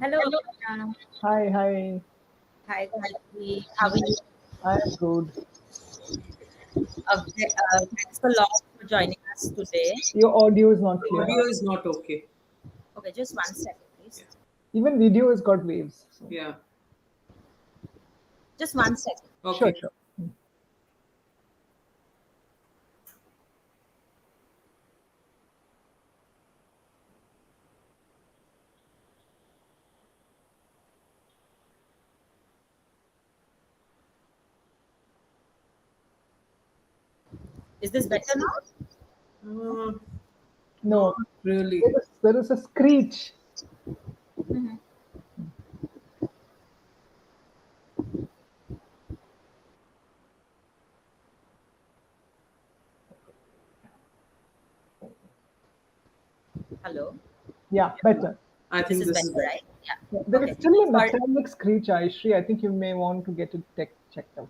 Hello, Aparna. Hi, hi. Hi, Gayatri. How are you? I'm good. Thanks a lot for joining us today. Your audio is not clear. Audio is not okay. Okay, just 1 second, please. Yeah. Even video has got waves. So Yeah. Just 1 second. sure, Okay. sure. Is this better now? Uh, Not No, really. there is a screech. Mhm. Hello. Yeah, better. I This think is this is better, better. right? Yeah. Yeah, there is Okay. still a Sorry. metallic screech, Ayushree. I think you may want to get it checked out.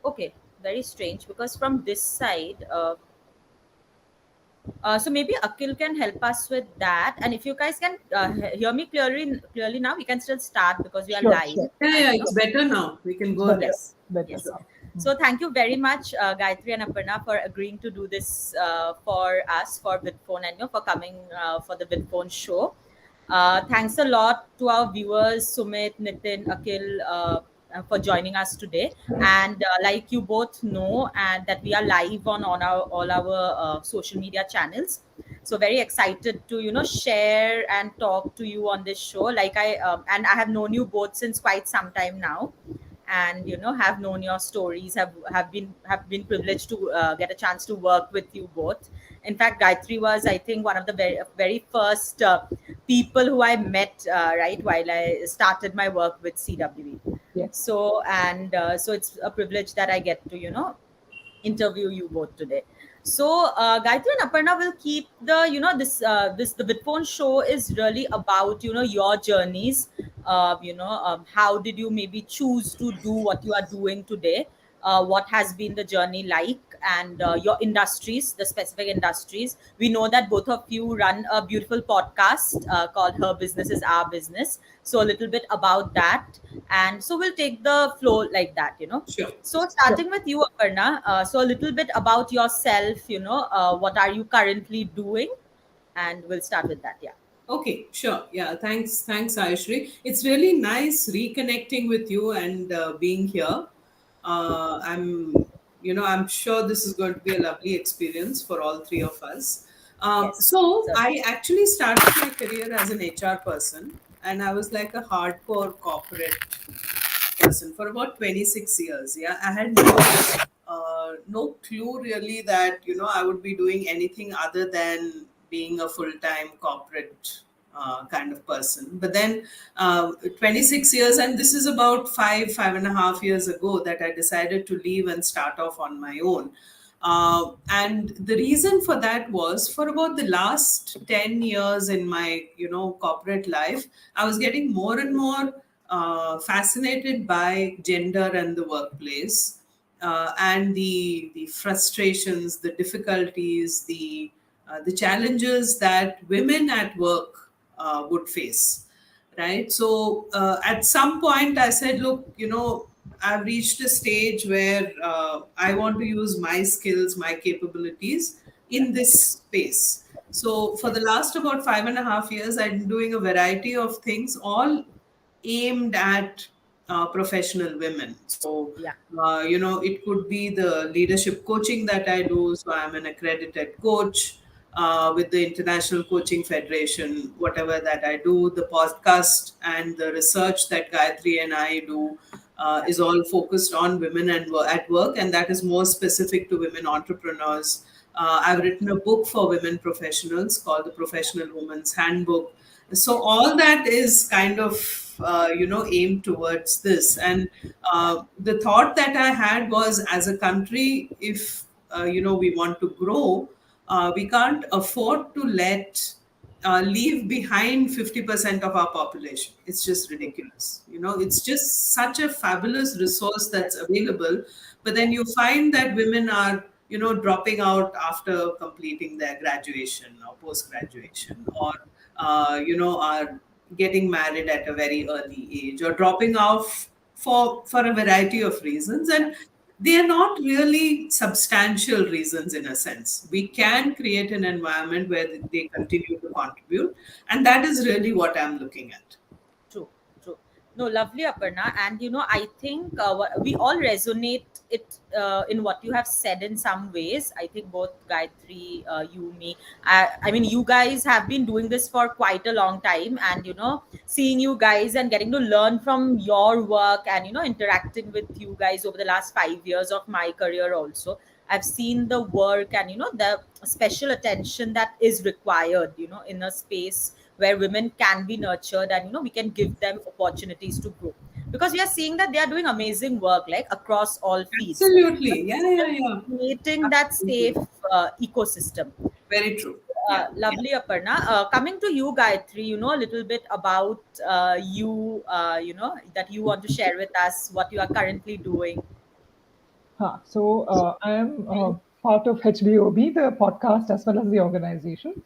Okay. Very strange because from this side, so maybe Akil can help us with that. And if you guys can hear me clearly now, we can still start because we are Sure, live. sure. Yeah, And yeah, it's better now. We can It's go ahead. better. yes, Better yes. now. So thank you very much, Gayatri and Aparna, for agreeing to do this for us for Vidphone and for coming for the Vidphone show. Thanks a lot to our viewers, Sumit, Nitin, Akil, for joining us today. And like you both know, and that we are live on our all our social media channels. So very excited to share and talk to you on this show. Like I have known you both since quite some time now, and have known your stories, have been privileged to get a chance to work with you both. In fact, Gayatri was, I think, one of the very first people who I met right while I started my work with CWE. Yes. So it's a privilege that I get to interview you both today. So Gayatri and Aparna will keep the this the Bitphone show is really about your journeys. How did you maybe choose to do what you are doing today? What has been the journey like, and your industries, the specific industries. We know that both of you run a beautiful podcast called Her Business is Our Business. So a little bit about that, and so we'll take the flow like that. Sure. So Sure. starting with you, Aparna, so a little bit about yourself, what are you currently doing? And we'll start with that. Yeah. Okay, sure. Yeah, thanks, Ayushri. It's really nice reconnecting with you and being here. I'm sure this is going to be a lovely experience for all three of us. Yes. So So, I actually started my career as an HR person, and I was like a hardcore corporate person for about 26 years. Yeah, I had no clue really that I would be doing anything other than being a full-time corporate kind of person. But then 26 years, and this is about 5.5 years ago that I decided to leave and start off on my own. And the reason for that was, for about the last 10 years in my corporate life, I was getting more and more fascinated by gender and the workplace, and the frustrations, the difficulties, the challenges that women at work would face, right? So at some point I said, look, I've reached a stage where I want to use my skills, my capabilities in this space. So for the last about 5.5 years, I'm doing a variety of things, all aimed at professional women. So, yeah. it could be the leadership coaching that I do. So, I'm an accredited coach with the International Coaching Federation, whatever that I do. The podcast and the research that Gayatri and I do is all focused on women at work, and that is more specific to women entrepreneurs. I've written a book for women professionals called The Professional Woman's Handbook. So all that is kind of aimed towards this. And the thought that I had was, as a country, if we want to grow, we can't afford to leave behind 50% of our population. It's just ridiculous. It's just such a fabulous resource that's available. But then you find that women are, dropping out after completing their graduation or post graduation, or, are getting married at a very early age, or dropping off for a variety of reasons. And they are not really substantial reasons in a sense. We can create an environment where they continue to contribute, and that is really what I'm looking at. True, true. No, lovely, Aparna. And I think we all resonate it in what you have said in some ways. I think both Gayatri, you, me. I mean, you guys have been doing this for quite a long time, and seeing you guys and getting to learn from your work, and interacting with you guys over the last 5 years of my career also. I've seen the work and the special attention that is required, in a space where women can be nurtured, and we can give them opportunities to grow, because we are seeing that they are doing amazing work like across all fields, but Absolutely. Yeah, yeah, yeah. creating that safe Absolutely. ecosystem. Very true. Yeah. Lovely, Aparna. Coming to you, Gayatri, a little bit about you, that you want to share with us what you are currently doing. I am part of HBOB, the podcast, as well as the organization.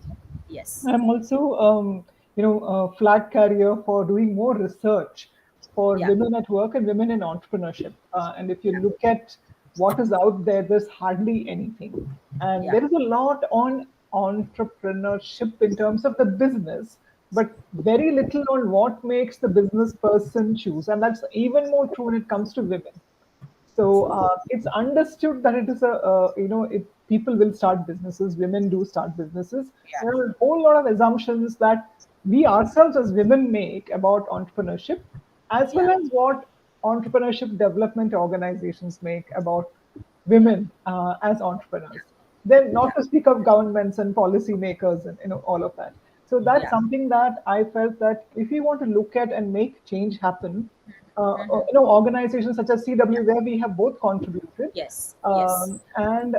Yes. I'm also, a flag carrier for doing more research for Yeah. women at work and women in entrepreneurship. And if you look at what is out there, there's hardly anything. And Yeah. there is a lot on entrepreneurship in terms of the business, but very little on what makes the business person choose. And that's even more true when it comes to women. So it's understood that it is people will start businesses, women do start businesses. Yeah. There are a whole lot of assumptions that we ourselves as women make about entrepreneurship, as well Yeah. as what entrepreneurship development organizations make about women as entrepreneurs. Then, Yeah. not to speak of governments and policymakers and all of that. So that's Yeah. something that I felt that if we want to look at and make change happen, Mhm. organizations such as CW, where we have both contributed Yes. Yes. and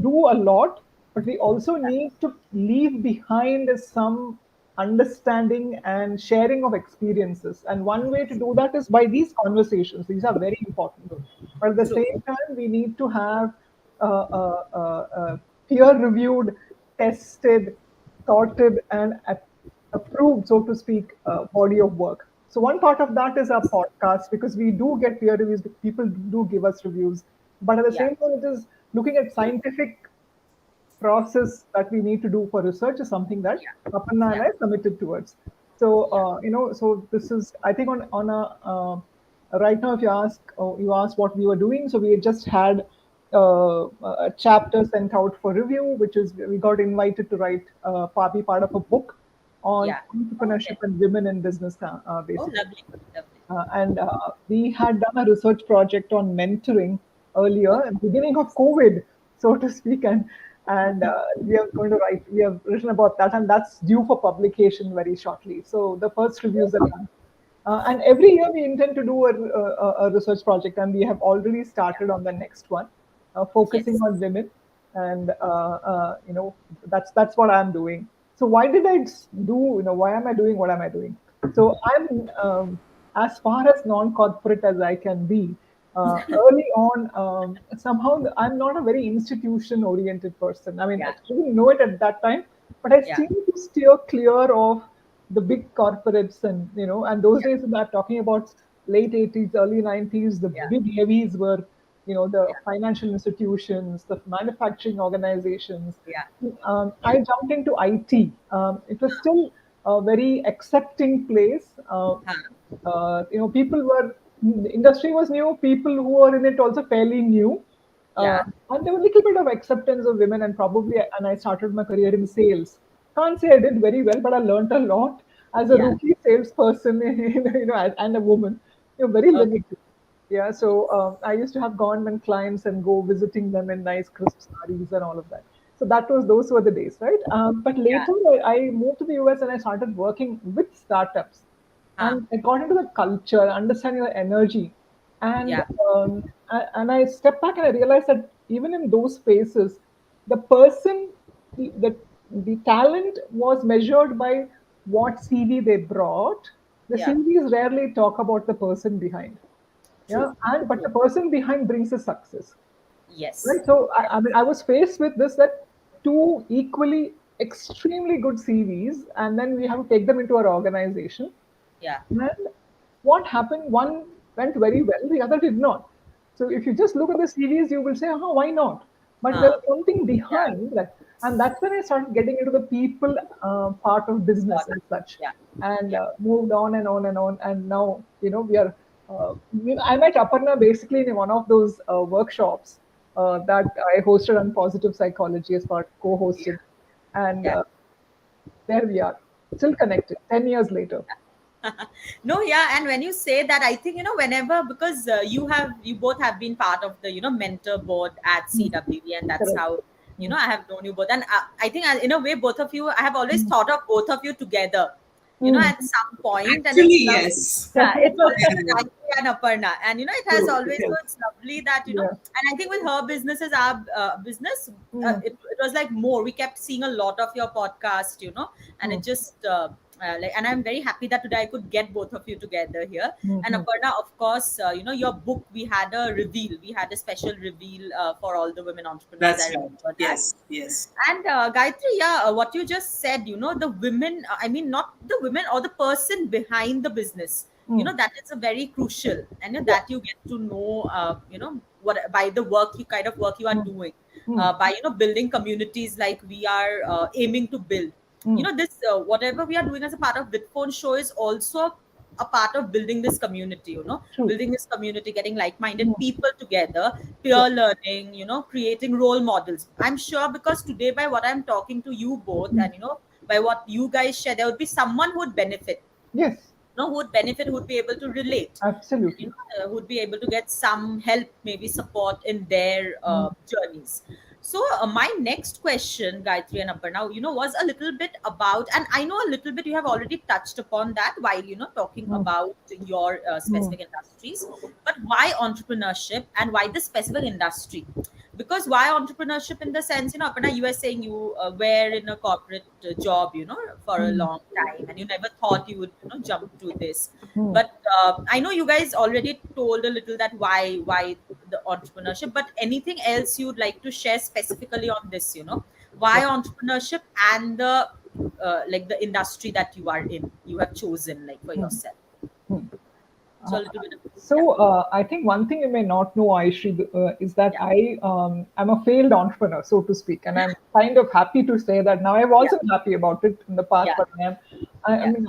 do a lot, but we also need to leave behind some understanding and sharing of experiences. And one way to do that is by these conversations. These are very important. But at the True. same time, we need to have peer-reviewed, tested, sorted, and approved, so to speak, body of work. So one part of that is our podcast, because we do get peer reviews. People do give us reviews, but at the Yeah. same time, it is looking at scientific process that we need to do for research is something that Yeah. Aparna and Yeah. I committed towards. So Yeah. so this is, I think, on a right now, if you ask what we were doing, so we had just had a chapter sent out for review, which is we got invited to write be part of a book on Yeah. entrepreneurship Okay. and women in business, Oh, basically. lovely. Lovely. And we had done a research project on mentoring earlier, Okay. at the beginning of COVID, so to speak, and we have written about that, and that's due for publication very shortly. So the first reviews are done. And every year we intend to do a research project, and we have already started on the next one, focusing Yes. on women, and that's what I'm doing. So why did I do? Why am I doing what am I doing? So I'm as far as non-corporate as I can be. Early on, somehow I'm not a very institution-oriented person. I mean, I Yeah. didn't know it at that time, but I Yeah. seem to steer clear of the big corporates, and those Yeah. days I'm talking about late 80s, early 90s. The Yeah. big heavies were, the Yeah. financial institutions, the manufacturing organizations. Yeah. I jumped into IT. It was still a very accepting place. Huh. People were, the industry was new. People who were in it also fairly new. Uh, Yeah. and there was a little bit of acceptance of women, and I started my career in sales. Can't say I did very well, but I learned a lot as a Yeah. rookie salesperson, and a woman. Very Okay. limited. Yeah, so I used to have government clients and go visiting them in nice crisp sarees and all of that. So those were the days, right? But Yeah. later, I moved to the US and I started working with startups, Huh. and I got into the culture, understanding the energy, and Yeah. and I stepped back and I realized that even in those spaces, the person, the the talent was measured by what CV they brought. The Yeah. CVs rarely talk about the person behind. True. Yeah, and but True. the person behind brings the success, Yes. right? So Yes. I mean, I was faced with this, that two equally. extremely good CVs, and then we have to take them into our organization. Yeah. And what happened? One went very well, the other did not. So if you just look at the CVs, you will say, "Oh, why not?" But Huh. there's something Yeah. behind that, and that's when I started getting into the people part of business Got and it. such, Yeah. and Yeah. moved on and on and on. And now, we are. I met Aparna basically in one of those workshops that I hosted on positive psychology as part Yeah. co-hosted, and Yeah. there we are, still connected 10 years later. No, yeah, and when you say that, I think whenever, because you both have been part of the mentor board at Hmm. CWB, and that's Correct. how Hmm. I have known you both, and I think in a way both of you, I have always Hmm. thought of both of you together, Hmm. at some point, and it's Actually, love. yes. Yeah, it's always Yeah. Gayatri and Aparna, and it has True. always, Yes. it's lovely that Yeah. and I think with her business as our business, Hmm. it was like more. We kept seeing a lot of your podcast, and Hmm. it just and I'm very happy that today I could get both of you together here. Hmm. And Hmm. Aparna, of course, your book, we had a reveal, we had a special reveal for all the women entrepreneurs. I That's right. remember that. Yes, yes. And Gayatri, yeah, what you just said, the women, I mean, not the women or the person behind the business, Hmm. that is a very crucial, and Yeah. that you get to know, what by the work you kind of work you are Hmm. doing, Hmm. by, building communities like we are aiming to build. Hmm. This, whatever we are doing as a part of Vidphone show is also a part of building this community, True. building this community, getting Hmm. like-minded people together, Yeah. peer learning, creating role models. I'm sure because today, by what I'm talking to you both, Hmm. and by what you guys share, there would be someone who would benefit, Yes. who would benefit, who would be able to relate, and, Absolutely. who would be able to get some help, maybe support in their Hmm. journeys. So my next question, Gayatri and Aparna, was a little bit about, and I know a little bit you have already touched upon that while talking Hmm. about your Hmm. specific industries, but why entrepreneurship and why this specific industry? Because why entrepreneurship in the sense, Aparna, you were saying you were in a corporate job, for a Hmm. long time, and you never thought you would, jump to this. Hmm. But I know you guys already told a little that why the entrepreneurship. But anything else you'd like to share specifically on this? Why entrepreneurship and the like the industry that you are in, you have chosen like for Hmm. yourself. Hmm. So Uh, a little bit of, yeah, I think one thing you may not know, Ayushree, is that yeah, I'm a failed entrepreneur, so to speak, and I'm kind of happy to say that now. I yeah, wasn't happy about it in the past, yeah, but I am. I yeah. mean,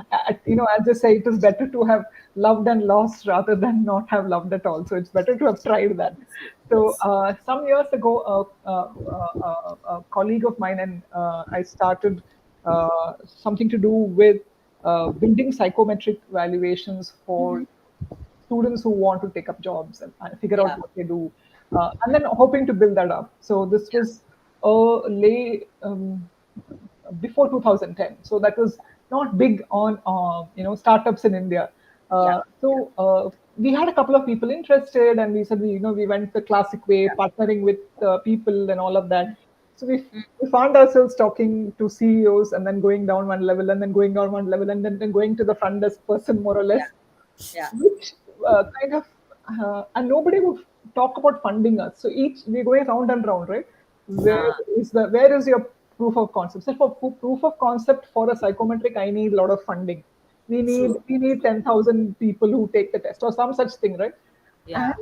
as they say, it is better to have loved and lost rather than not have loved at all. So it's better to have tried that. Obviously, So yes, some years ago, a colleague of mine and I started something to do with building psychometric valuations for students who want to take up jobs and figure out yeah, what they do, and then hoping to build that up. So this yeah, was late before 2010. So that was not big on startups in India. yeah, We had a couple of people interested, and we said we went the classic way, yeah, partnering with people and all of that. So we found ourselves talking to CEOs and then going down one level and then going down one level and then going to the front desk person more or yeah, less, yeah. which kind of and nobody would talk about funding us. So each we're going round and round, right? Uh, Where is your proof of concept? So for proof of concept for a psychometric, I need a lot of funding. True. We need 10,000 people who take the test or some such thing, right? Yeah.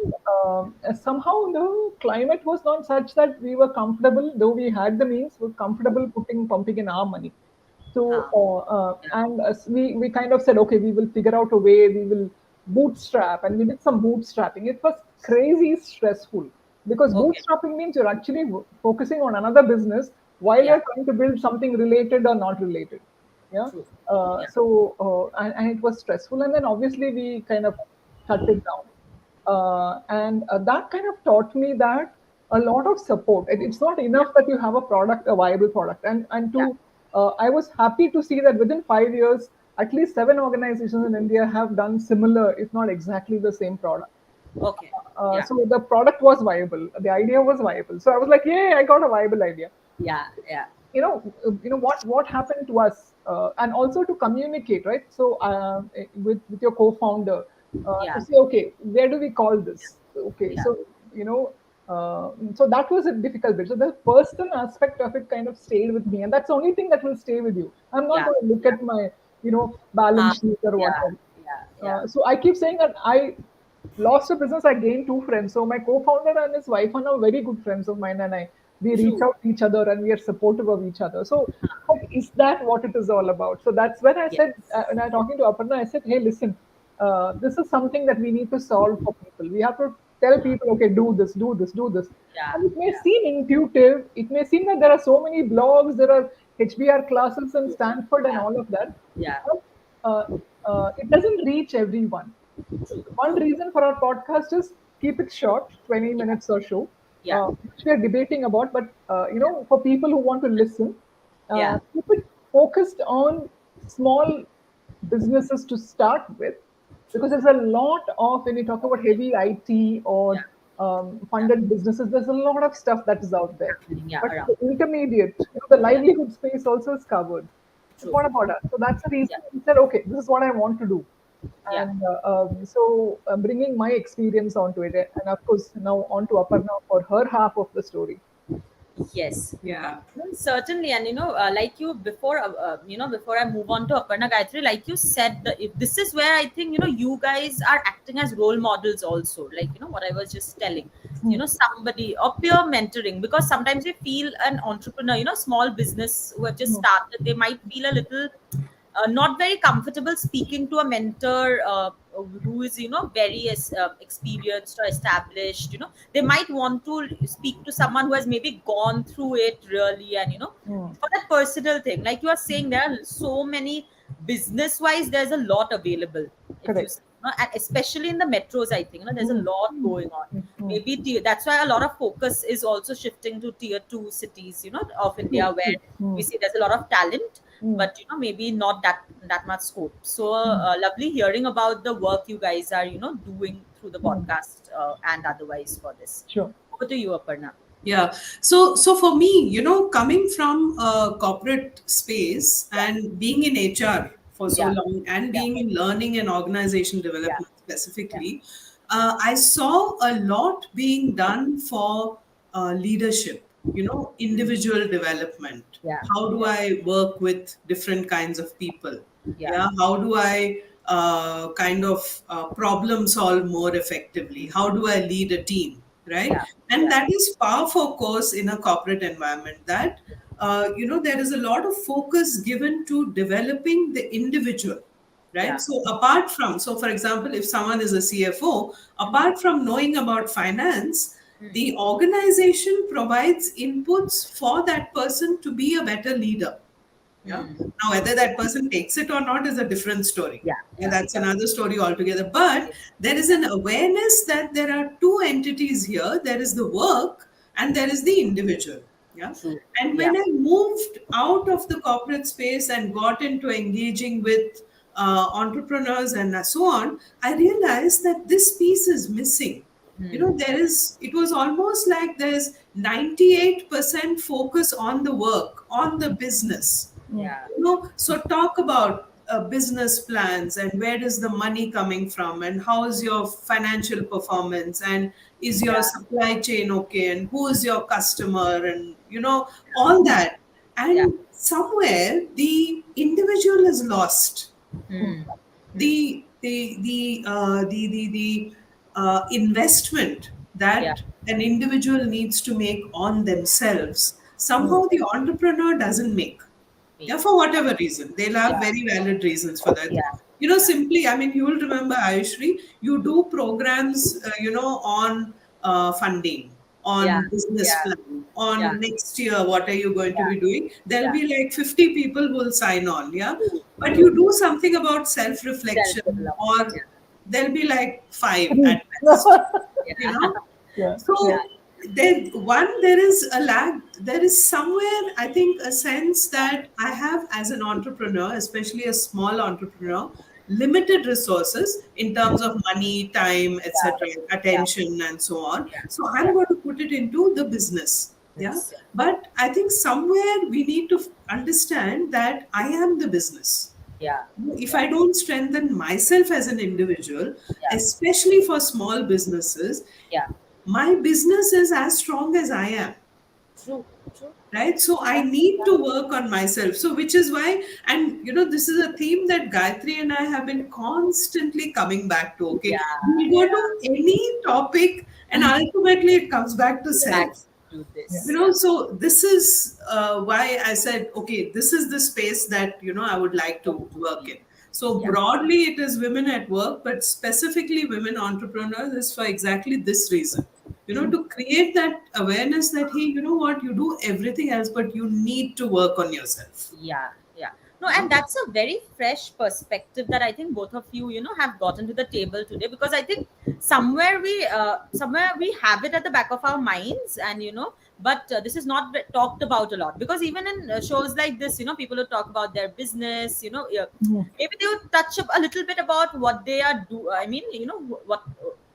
And somehow the climate was not such that we were comfortable, though we had the means, we're comfortable pumping in our money. So, Yeah. we kind of said, okay, we will figure out a way, we will bootstrap, and we did some bootstrapping. It was crazy stressful because Okay. bootstrapping means you're actually focusing on another business while Yeah. you're trying to build something related or not related. Yeah. True. Yeah. And it was stressful. And then obviously we kind of shut it down. And that kind of taught me that a lot of support. It's not Yeah. enough that you have a product, a viable product. Yeah. I was happy to see that within 5 years, at least 7 organizations in India have done similar, if not exactly the same product. Okay. Yeah. So the product was viable, the idea was viable. So I was like, "Yay! I got a viable idea." Yeah. Yeah. What happened to us, and also to communicate, right? So with your co-founder, to Yeah. say, okay, where do we call this? Okay, Yeah. so you know. So that was a difficult bit. So the personal aspect of it kind of stayed with me, and that's the only thing that will stay with you. I'm not Yeah. going to look Yeah. at my, balance sheet or Yeah. whatever. Yeah. Yeah. So I keep saying that I lost a business. I gained two friends. So my co-founder and his wife are now very good friends of mine, and we reach True. out to each other and we are supportive of each other. So, but is that what it is all about? So that's when I Yes. said, when I was talking to Aparna, I said, hey, listen, this is something that we need to solve for people. We have to tell people, okay, do this, do this, do this. Yeah. And it may Yeah. seem intuitive. It may seem that there are so many blogs, there are HBR classes in Stanford and Yeah. all of that. Yeah. But it doesn't reach everyone. True. One True. reason for our podcast is keep it short, 20 Yeah. minutes or so, Yeah. which we are debating about. But Yeah. for people who want to listen, Yeah. keep it focused on small businesses to start with, because there's a lot of, when you talk about heavy IT Yeah. or Yeah. funded businesses, there's a lot of stuff that is out there. Happening. Yeah. But Around. the intermediate, the Yeah. livelihood space also is covered. But True. what about us? So that's the reason Yeah. we said, okay, this is what I want to do. Yeah. And so I'm bringing my experience onto it. And of course, now on to Aparna for her half of the story. Yes. Yeah. Certainly, and like you before, before I move on to Aparna, Gayatri, like you said, if this is where I think you guys are acting as role models also. Like what I was just telling, Hmm. somebody or peer mentoring, because sometimes we feel an entrepreneur, small business who have just Hmm. started, they might feel a little not very comfortable speaking to a mentor who is very experienced or established. They might want to speak to someone who has maybe gone through it really, and Hmm. for that personal thing, like you are saying, there are so many business wise, there's a lot available. If you Correct. see, and especially in the metros, I think there's a Hmm. lot Hmm. going on. Hmm. Hmm. Maybe that's why a lot of focus is also shifting to tier 2 cities of True. India, where True. Hmm. we see there's a lot of talent, Hmm. but maybe not that much scope. So Hmm. lovely hearing about the work you guys are doing through the Hmm. podcast and otherwise for this. Sure. Over to you, Aparna. Yeah. So for me, coming from a corporate space Yeah. and being in HR for so Yeah. long and Yeah. being in learning and organization Yeah. development Yeah. specifically, I saw a lot being done for leadership, individual development. Yeah. How do Yeah. I work with different kinds of people? Yeah. Yeah. How do I kind of problem solve more effectively? How do I lead a team? Right? Yeah. And Yeah. that is par for course in a corporate environment, that there is a lot of focus given to developing the individual, right? Yeah. So apart from, so for example, if someone is a CFO, Mm. apart from knowing about finance, Mm. the organization provides inputs for that person to be a better leader. Yeah. Mm. Now, whether that person takes it or not is a different story. Yeah. And Yeah. that's Yeah. another story altogether. But there is Yeah. an awareness that there are two entities here. There is the work and there is the individual. Yeah. True. And Yeah. when I moved out of the corporate space and got into engaging with entrepreneurs and so on, I realized that this piece is missing. Mm. It was almost like there's 98% focus on the work, on the business. Yeah. So talk about business plans and where is the money coming from and how is your financial performance and is your Yeah. supply chain okay and who is your customer and all that. Yeah. And somewhere the individual is lost. Mm. Mm. The investment Yeah. that an individual needs to make on themselves, Hmm. somehow the entrepreneur doesn't make. Me. Yeah, for whatever reason. They'll have Yeah. very valid reasons for that. Yeah. Yeah. Simply, I mean, you will remember, Ayushree, you do programs, on funding, Yeah. on business Yeah. plan, Yeah. on next year, what are you going to Yeah. be doing? There'll Yeah. be like 50 people who will sign on, yeah? True. But you True. do something about Self self-reflection, development. or Yeah. there'll be like five Three. at best, you Yeah. know? Yeah. Yeah. Yeah. So there is a lag. There is somewhere, I think, a sense that I have as an entrepreneur, especially a small entrepreneur, limited resources in terms of money, time, Yeah. etc., Yeah. attention, and so on. Yeah. So I'm Yeah. going to put it into the business. Yeah. Yes. But I think somewhere we need to understand that I am the business. Yeah. If Yeah. I don't strengthen myself as an individual, Yeah. especially for small businesses, Yeah. my business is as strong as I am, True, true. right? So I need to work on myself. So which is why, and this is a theme that Gayatri and I have been constantly coming back to. Okay, Yeah, we go to yeah. any topic and ultimately it comes back to Back self. to Yeah. this. Yeah, So this is why I said, okay, this is the space that I would like to work in. So yeah. broadly it is women at work, but specifically women entrepreneurs is for exactly this reason, to create that awareness that, hey, you know what, you do everything else but you need to work on yourself. Yeah, yeah. No, you and know that's a very fresh perspective that I think both of you, have gotten to the table today, because I think somewhere we have it at the back of our minds, and but this is not talked about a lot, because even in shows like this, people will talk about their business, Mhm. maybe they'll touch up a little bit about what they are do. I mean, what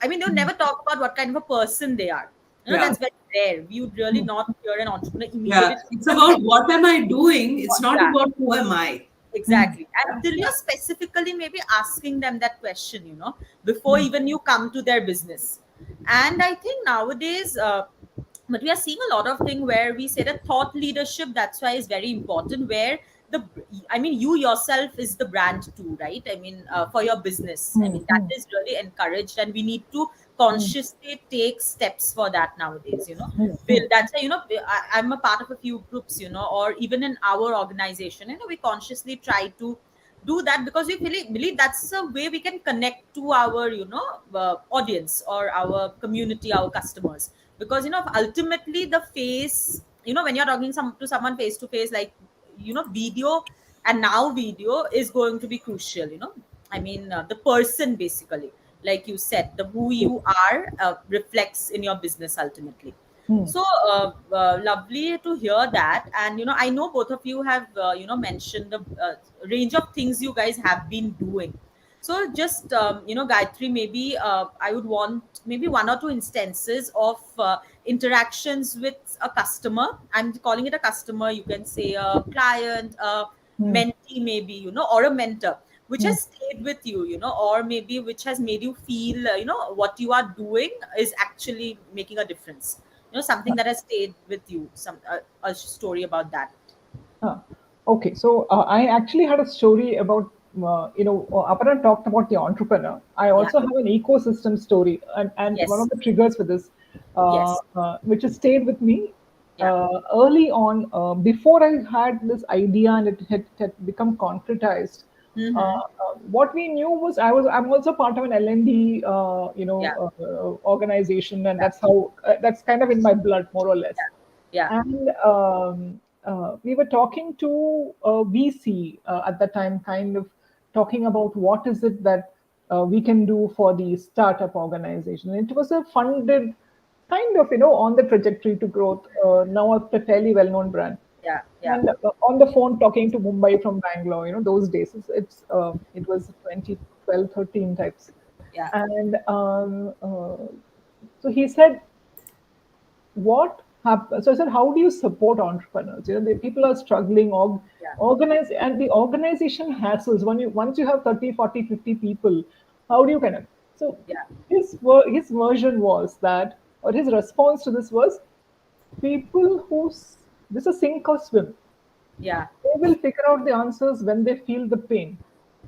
I mean, they'll never talk about what kind of a person they are. yeah, That's very rare. We would really not hear an entrepreneur yeah, immediately it's just about what am I doing, it's not yeah, about who am I. Mhm. exactly. And till Yeah, you're specifically maybe asking them that question, before even you come to their business. And I think nowadays, but we are seeing a lot of thing where we say that thought leadership, that's why is very important, where the I mean, you yourself is the brand too, right? I mean, for your business, I mean, that Mhm. is really encouraged, and we need to Mhm. consciously take steps for that nowadays, Bill, Mhm. that's why, I'm a part of a few groups, or even in our organization, we consciously try to do that, because we believe that's a way we can connect to our audience, or our community, our customers, because ultimately the face, when you're talking to someone face to face, like, video, and now video is going to be crucial, I mean, the person, basically, like you said, the who you are reflects in your business ultimately. Mhm. So lovely to hear that. And I know both of you have mentioned the range of things you guys have been doing. So just Gayatri, maybe I would want maybe one or two instances of interactions with a customer. I'm calling it a customer. You can say a client, a Mhm. mentee, maybe, or a mentor, which Mhm. has stayed with you, or maybe which has made you feel, what you are doing is actually making a difference. Something that has stayed with you. A story about that. Ah, okay, so I actually had a story about, Aparna talked about the entrepreneur. I Yeah. also have an ecosystem story, and one of Yes. the triggers for this, Yes. which has stayed with me Yeah. early on, before I had this idea and it had become concretized. Mm-hmm. What we knew was I'm also part of an L&D, Yeah. organization, and Yeah. that's kind of in my blood, more or less. Yeah. Yeah. And we were talking to a VC at the time, kind of talking about what is it that we can do for the startup organization. It was a funded kind of, on the trajectory to growth, now a fairly well-known brand. Yeah. Yeah. And on the phone talking to Mumbai from Bangalore, those days, it was 2012, 13 types. Yeah. And so he said, what happens? So I said, how do you support entrepreneurs? The people are struggling, Yeah. organize, and the organization hassles. Once you have 30, 40, 50 people, how do you kind of? So Yeah. his version was that, or his response to this was, people this is sink or swim. Yeah. They will figure out the answers when they feel the pain.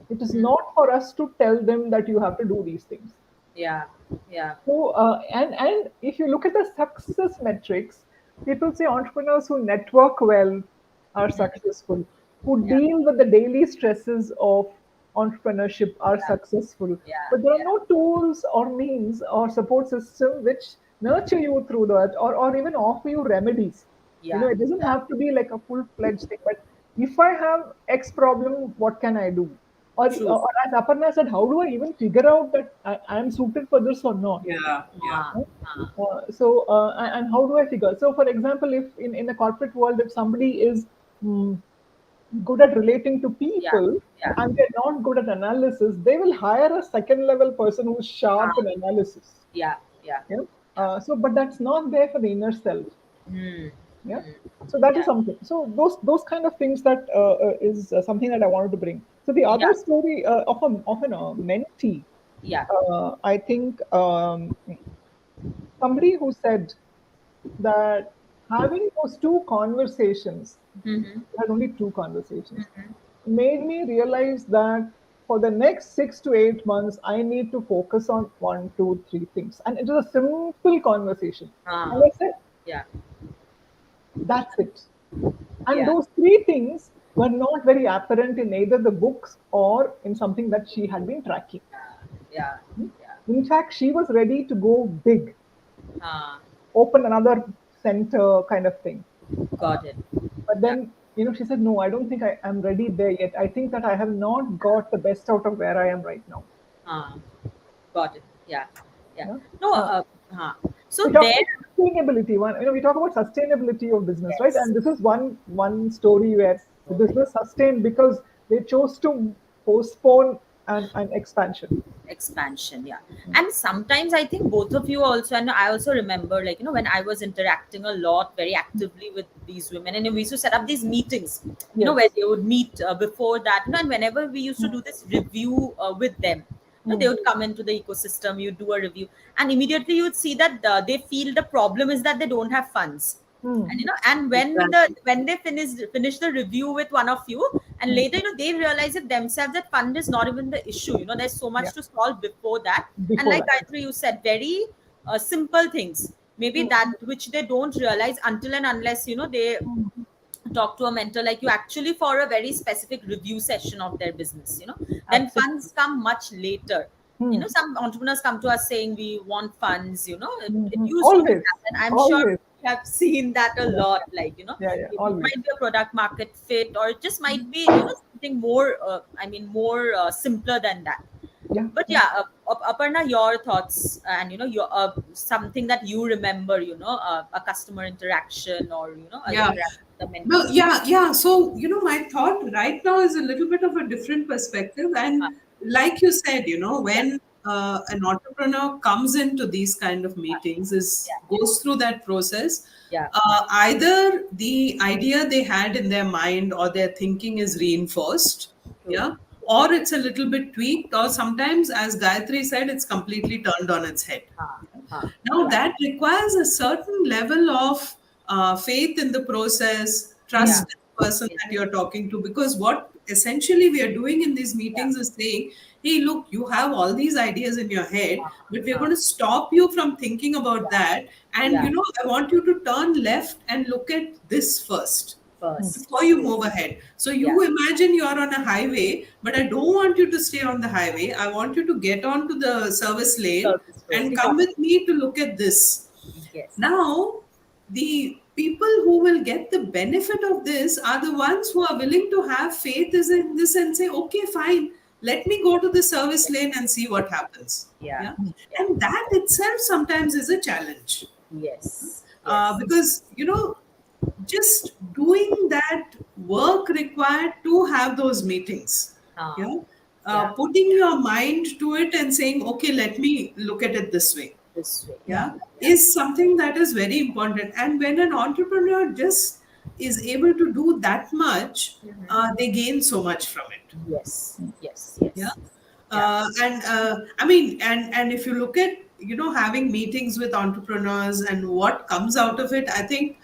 It is Mm. not for us to tell them that you have to do these things. Yeah. Yeah. So, and if you look at the success metrics, people say entrepreneurs who network well are successful, who Yeah. deal with the daily stresses of entrepreneurship are Yeah. successful. Yeah. But there are Yeah. no tools or means or support system which nurture you through that, or even offer you remedies. Yeah. It doesn't Yeah. have to be like a full-fledged thing, but if I have X problem, what can I do? True. Or as Aparna said, how do I even figure out that I am suited for this or not? yeah, yeah, Ah. Ah. And how do I figure? So, for example, if in the corporate world, if somebody is mm, good at relating to Yeah. people Yeah. and they're not good at analysis, they will hire a second level person who's sharp Ah. in analysis. Yeah. Yeah. Yeah. Yeah. But that's not there for the inner self. Hmm. Yeah. Hmm. So that is Yeah. something. So those kind of things that is something that I wanted to bring. So the Yeah. other story of a mentee, Yeah. I think. somebody who said that having those two conversations, Mm-hmm. I had only two conversations, made me realize that for the next 6 to 8 months, I need to focus on one, two, three things. And it was a simple conversation. And Ah, I said, yeah, that's it. And yeah, those three things were not very apparent in either the books or in something that she had been tracking. yeah, yeah. In fact, she was ready to go big, Ah, open another center kind of thing. got it. But Yeah. then, she said, no, I don't think I am ready there yet. I think that I have not got the best out of where I am right now. Ah, got it. Yeah, yeah. Yeah. No, Uh, huh. So we talk there, about sustainability. We talk about sustainability of business, right? yes. And this is one story where the Story. business sustained because they chose to postpone an expansion. Expansion, yeah. And sometimes I think both of you also, and I also remember, like, when I was interacting a lot very actively with these women, and we used to set up these meetings, where Yes. they would meet before that, and whenever we used to do this review with them, they Mm. would come into the ecosystem, you do a review, and immediately you would see that they feel the problem is that they don't have funds. Mm. And and Exactly. when they finish the review with one of you, and Mm. later they realize it themselves that fund is not even the issue. There's so Yeah. much to solve before that. And Before like that. Gayatri, you said, very simple things, maybe Mm. that which they don't realize until and unless they Mm. talk to a mentor like you, actually, for a very specific review session of their business. Then Absolutely. funds come much later. Mm. Some entrepreneurs come to us saying we want funds. It Mhm. used to be Always. that, and I'm sure Always. we have seen that a Yeah. lot. Like, Yeah. Yeah. it Always. might be a product market fit, or it just might be something more more simpler than that. Yeah. But Yeah. yeah, Aparna, your thoughts, and your something that you remember, a customer interaction, or an Yeah. interaction with a mentor. Well, yeah, yeah. So, my thought right now is a little bit of a different perspective. Uh, And like you said, yeah, when an entrepreneur comes into these kind of uh, meetings, yeah, goes through that process, yeah, either the idea they had in their mind or their thinking is reinforced, true. yeah, or it's a little bit tweaked, or sometimes, as Gayatri said, it's completely turned on its head. Now, Yeah, that requires a certain level of faith in the process, yeah, trust in the person yeah, that you're talking to, because what essentially we are doing in these yeah, meetings is saying, hey, look, you have all these ideas in your head, but we're uh, going to stop you from thinking about yeah, that. And, yeah. I want you to turn left and look at this first First, before you true. move ahead. So Yeah, you imagine you are on a highway, but I don't want you to stay on the highway. I want you to get onto the service lane service road. and Yeah, come with me to look at this. yes, Now, the people who will get the benefit of this are the ones who are willing to have faith is in this and say, okay, fine, let me go to the service lane and see what happens. yeah, Yeah. yeah, And that itself sometimes is a challenge, yes, yes. because just doing that work required to have those meetings, Uh, yeah, yeah, putting your mind to it and saying, okay, let me look at it this way, this way. Yeah, yeah, yeah, is something that is very important. And when an entrepreneur just is able to do that much, they gain so much from it. yes, yes, Yeah. yes. Yeah, And I mean, and if you look at, having meetings with entrepreneurs and what comes out of it, I think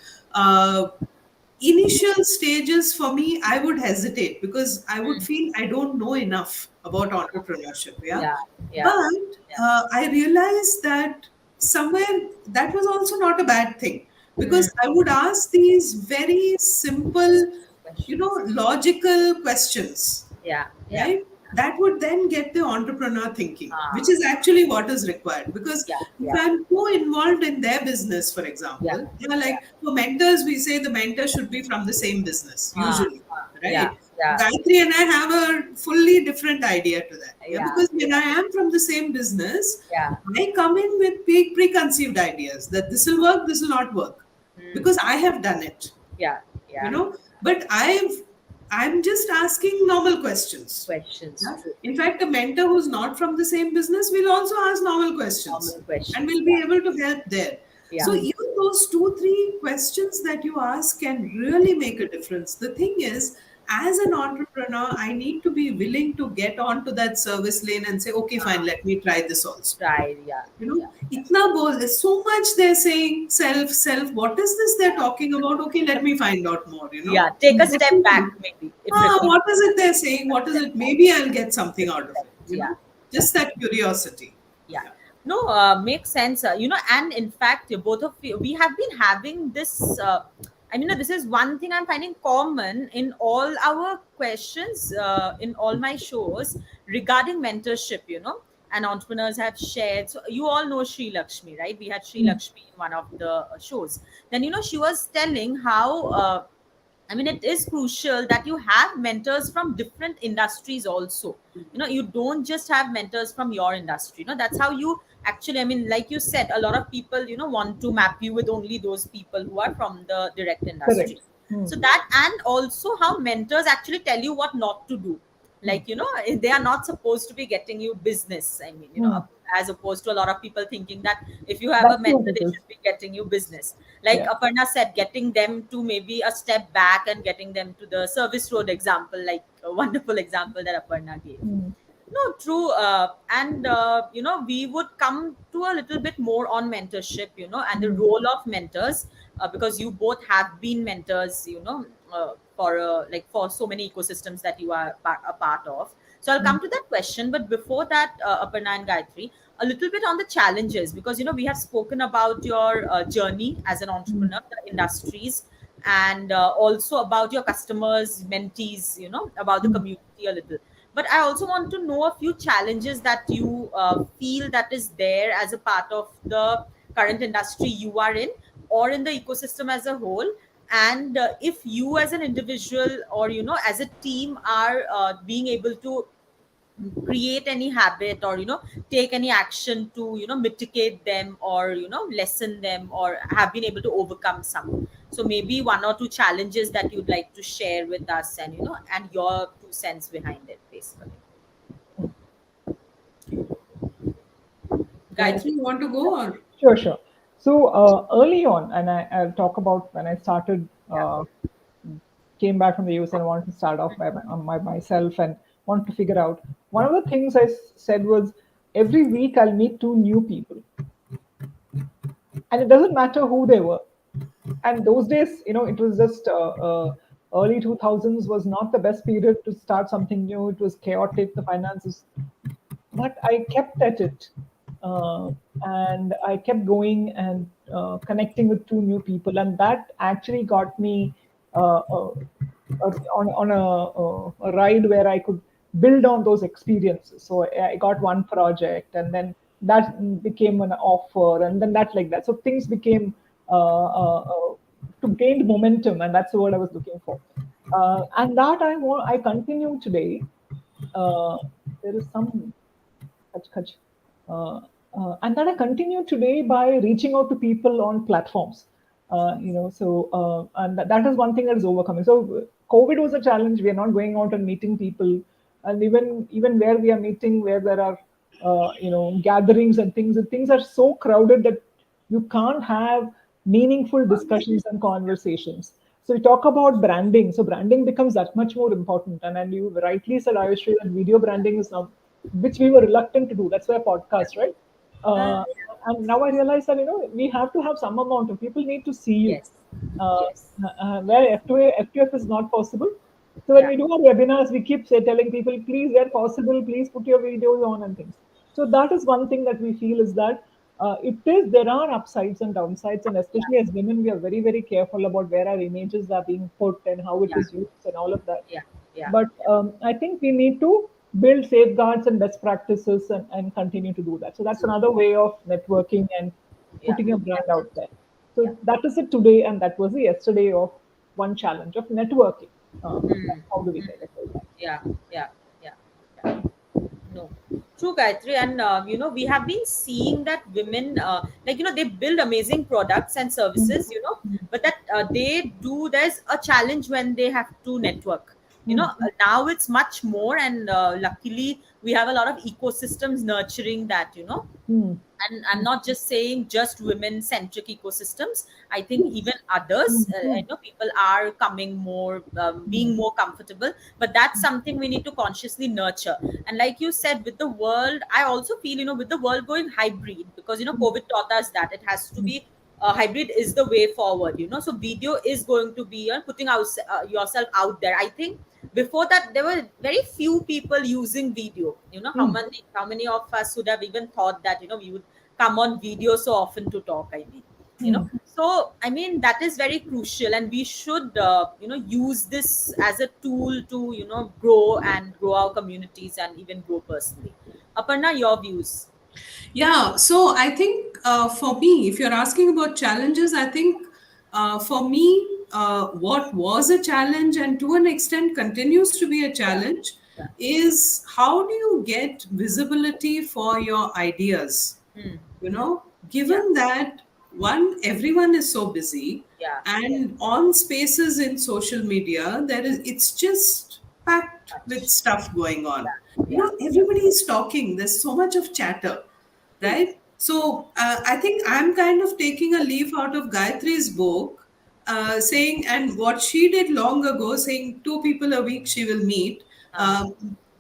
initial stages for me, I would hesitate because I would feel I don't know enough about entrepreneurship. Yeah. yeah, yeah, But yeah. I realized that somewhere that was also not a bad thing, Mm, because I would ask these very simple, questions. logical questions, Yeah, yeah. right? That would then get the entrepreneur thinking, which Ah, is actually what is required. Because yeah, if yeah, I'm too involved in their business, for yeah, example, yeah. like for mentors, we say the mentor should be from the same business, usually, Yeah, right? yeah, Gayatri and I have a fully different idea to that. Yeah, yeah, because when yeah, I am from the same business, yeah. I come in with preconceived ideas that this will work, this will not work, Mm, because I have done it, yeah, you yeah. know but I'm just asking normal questions. Questions, Yeah. true. In fact, a mentor who's not from the same business will also ask normal questions Normal and questions. will be Yeah, able to help there. yeah, So even those 2 3 questions that you ask can really make a difference. The thing is, as an entrepreneur, I need to be willing to get onto that service lane and say, okay, fine, let me try this also. Right. Yeah. You know, Yeah. itna bol, there's so much they're saying, self. What is this they're talking about? Okay, let me find out more. Yeah. Take a step back, Definitely. maybe, if required. What is it they're saying? What is it? Maybe I'll get something out of it. Yeah. Just that curiosity. Yeah. Yeah. No, makes sense. And in fact, both of you, we have been having this. This is one thing I'm finding common in all our questions, in all my shows regarding mentorship. And entrepreneurs have shared. So you all know Sri Lakshmi, right? We had Sri Mm. Lakshmi in one of the shows. Then she was telling how. It is crucial that you have mentors from different industries also. You don't just have mentors from your industry. That's how you actually, like you said, a lot of people, want to map you with only those people who are from the direct industry. Correct. Mm. So that, and also how mentors actually tell you what not to do. Mm. Like, they are not supposed to be getting you business. Mm. As opposed to a lot of people thinking that if you have a That's what mentor, it they is. should be getting you business. Like Yeah. Aparna said, getting them to maybe a step back and getting them to the service road example, like a wonderful example that Aparna gave. Mm. No, true. And, we would come to a little bit more on mentorship, and the Mm. role of mentors, because you both have been mentors, for so many ecosystems that you are a part of. So I'll Mm. come to that question. But before that, Aparna and Gayatri, a little bit on the challenges, because, we have spoken about your journey as an Mm. entrepreneur, the industries, and also about your customers, mentees, about the Mm. community a little. But I also want to know a few challenges that you feel that is there as a part of the current industry you are in, or in the ecosystem as a whole. And if you as an individual, or as a team, are being able to create any habit, or take any action to mitigate them, or lessen them, or have been able to overcome some. So maybe one or two challenges that you'd like to share with us, and and your 2 cents behind it, basically. Right. Gayatri. Gayatri, you want to go or? Sure, sure. So early on, and I'll talk about when I started, Yeah. came back from the US and wanted to start off by myself and wanted to figure out. One of the things I said was every week I'll meet two new people, and it doesn't matter who they were. And those days, it was just early 2000s was not the best period to start something new. It was chaotic, the finances, but I kept at it, and I kept going and connecting with two new people, and that actually got me on a ride where I could build on those experiences. So I got one project, and then that became an offer, and then that like that. So things became to gain momentum, and that's the word I was looking for. And that I continue today. Uh, there is some Kach, kach. Uh, and that I continue today by reaching out to people on platforms. And that is one thing that is overcoming. So COVID was a challenge. We are not going out and meeting people, and even where we are meeting, where there are gatherings and things are so crowded that you can't have meaningful discussions and conversations. So we talk about branding. So branding becomes that much more important. And you rightly said, Ayushree, that video branding is now, which we were reluctant to do. That's why podcast, right? Uh, and now I realize that we have to have some amount of people need to see you. Yes. Uh, Yes. where F2F is not possible. So when Yeah. we do our webinars, we keep telling people, please, where possible, please put your videos on and things. So that is one thing that we feel is that there are upsides and downsides, and Yeah. especially as women, we are very, very careful about where our images are being put and how it Yeah. is used and all of that. Yeah. Yeah. But Yeah. I think we need to build safeguards and best practices and continue to do that. So that's another way of networking and Yeah. putting a brand out there. Yeah. So that is it today, and that was the yesterday of one challenge of networking. Mm. How do we get it? Yeah. Yeah. Yeah. Yeah. No, true, Gayatri. And we have been seeing that women, they build amazing products and Mm. services, but that there's a challenge when they have to network. Mm. Now it's much more, and luckily we have a lot of ecosystems nurturing that. Hmm. And I'm not just saying just women centric ecosystems. I think even others, Hmm. I know people are coming more, being more comfortable, but that's something we need to consciously nurture. And like you said, with the world, I also feel, with the world going hybrid, because COVID taught us that it has to be, hybrid is the way forward. So video is going to be, putting out, yourself out there. I think before that there were very few people using video. Hmm. How many of us would have even thought that we would come on video so often to talk, I mean. Hmm. So I mean, that is very crucial, and we should use this as a tool to grow and grow our communities and even grow personally. Aparna, your views? Yeah, so I think for me, if you're asking about challenges, I think for me, what was a challenge and to an extent continues to be a Yeah, challenge yeah. is how do you get visibility for your ideas? Hmm. Given Yeah, that one, everyone is so busy, yeah. and on spaces in social media, it's just packed with Much. stuff going on. Yeah, yeah. Everybody is talking, there's so much of chatter, True. right? So I think I'm kind of taking a leaf out of Gayatri's book, saying, and what she did long ago, saying two people a week she will meet. uh,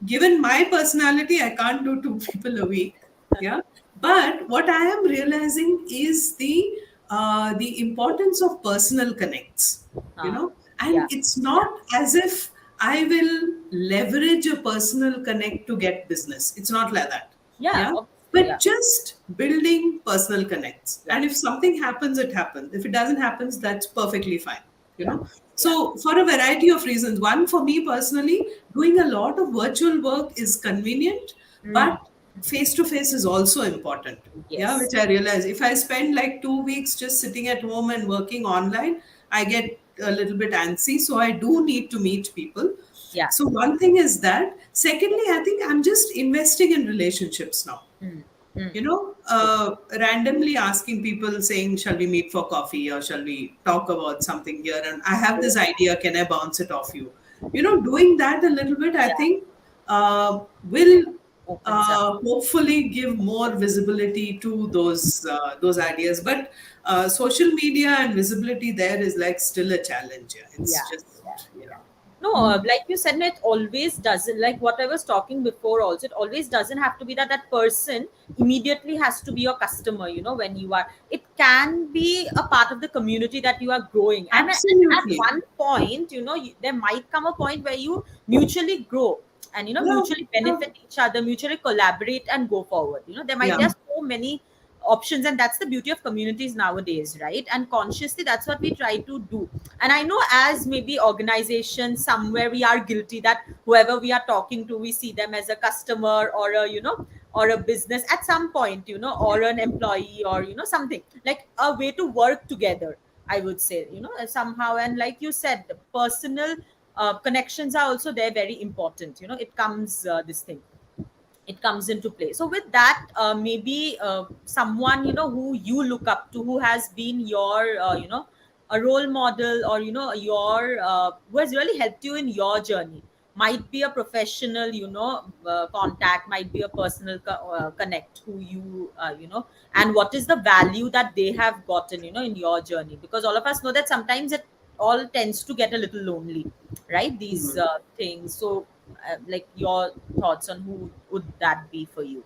Given my personality, I can't do two people a week. Yeah, but what I am realizing is the importance of personal connects. uh, yeah, And it's yeah, not as if I will leverage a personal connect to get business. It's not like that. yeah, Yeah, obviously, but yeah, just building personal connects, yeah, and if something happens, it happens. If it doesn't happen, that's perfectly fine. you yeah, know yeah. so for a variety of reasons, one, for me personally, doing a lot of virtual work is convenient, Mm, but face to face is also important. Yeah, yes, which I realize, if I spend like 2 weeks just sitting at home and working online, I get a little bit antsy, so I do need to meet people. yeah. So one thing is that. Secondly, I think I'm just investing in relationships now. Mm, mm, Randomly asking people, saying, shall we meet for coffee or shall we talk about something here? And I have this idea, can I bounce it off you? Doing that a little bit, I yeah, think, will opens up. hopefully give more visibility to those ideas. But social media and visibility there is like still a challenge. Yeah, it's Yeah, just, yeah, yeah. yeah. No, like you said, no, it always doesn't. Like what I was talking before, also, it always doesn't have to be that that person immediately has to be your customer. When you are, it can be a part of the community that you are growing. And at Absolutely. one point, there might come a point where you mutually grow and Yeah, mutually yeah, benefit each other, mutually collaborate and go forward. yeah. There's so many options, and that's the beauty of communities nowadays, right? And consciously that's what we try to do. And I know, as maybe organizations somewhere, we are guilty that whoever we are talking to, we see them as a customer or a or a business at some point, or an employee, or something like a way to work together, I would say, somehow. And like you said, the personal connections are also there, very important. It comes, this thing, it comes into play. So with that, maybe someone who you look up to, who has been your a role model, or your who has really helped you in your journey, might be a professional contact, might be a personal connect, who you and what is the value that they have gotten in your journey, because all of us know that sometimes it all tends to get a little lonely, right, these things. So like your thoughts on who would that be for you?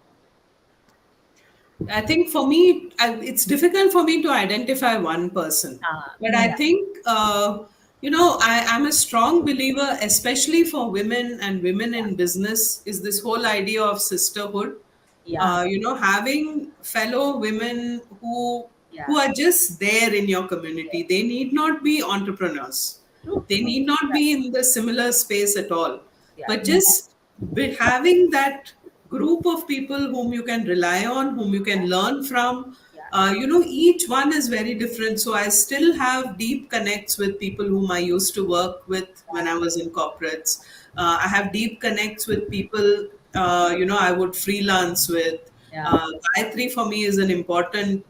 I think for me, it's difficult for me to identify one person. But I Yeah, think, I'm a strong believer, especially for women and women yeah, in business, is this whole idea of sisterhood. yeah, Having fellow women who yeah. are just there in your community. They need not be entrepreneurs. True, They true. need not Right. be in the similar space at all. Yeah, But just having that group of people whom you can rely on, whom you can learn from. yeah, Each one is very different. So I still have deep connects with people whom I used to work with when I was in corporates. I have deep connects with people, I would freelance with. yeah, Gayatri for me is an important,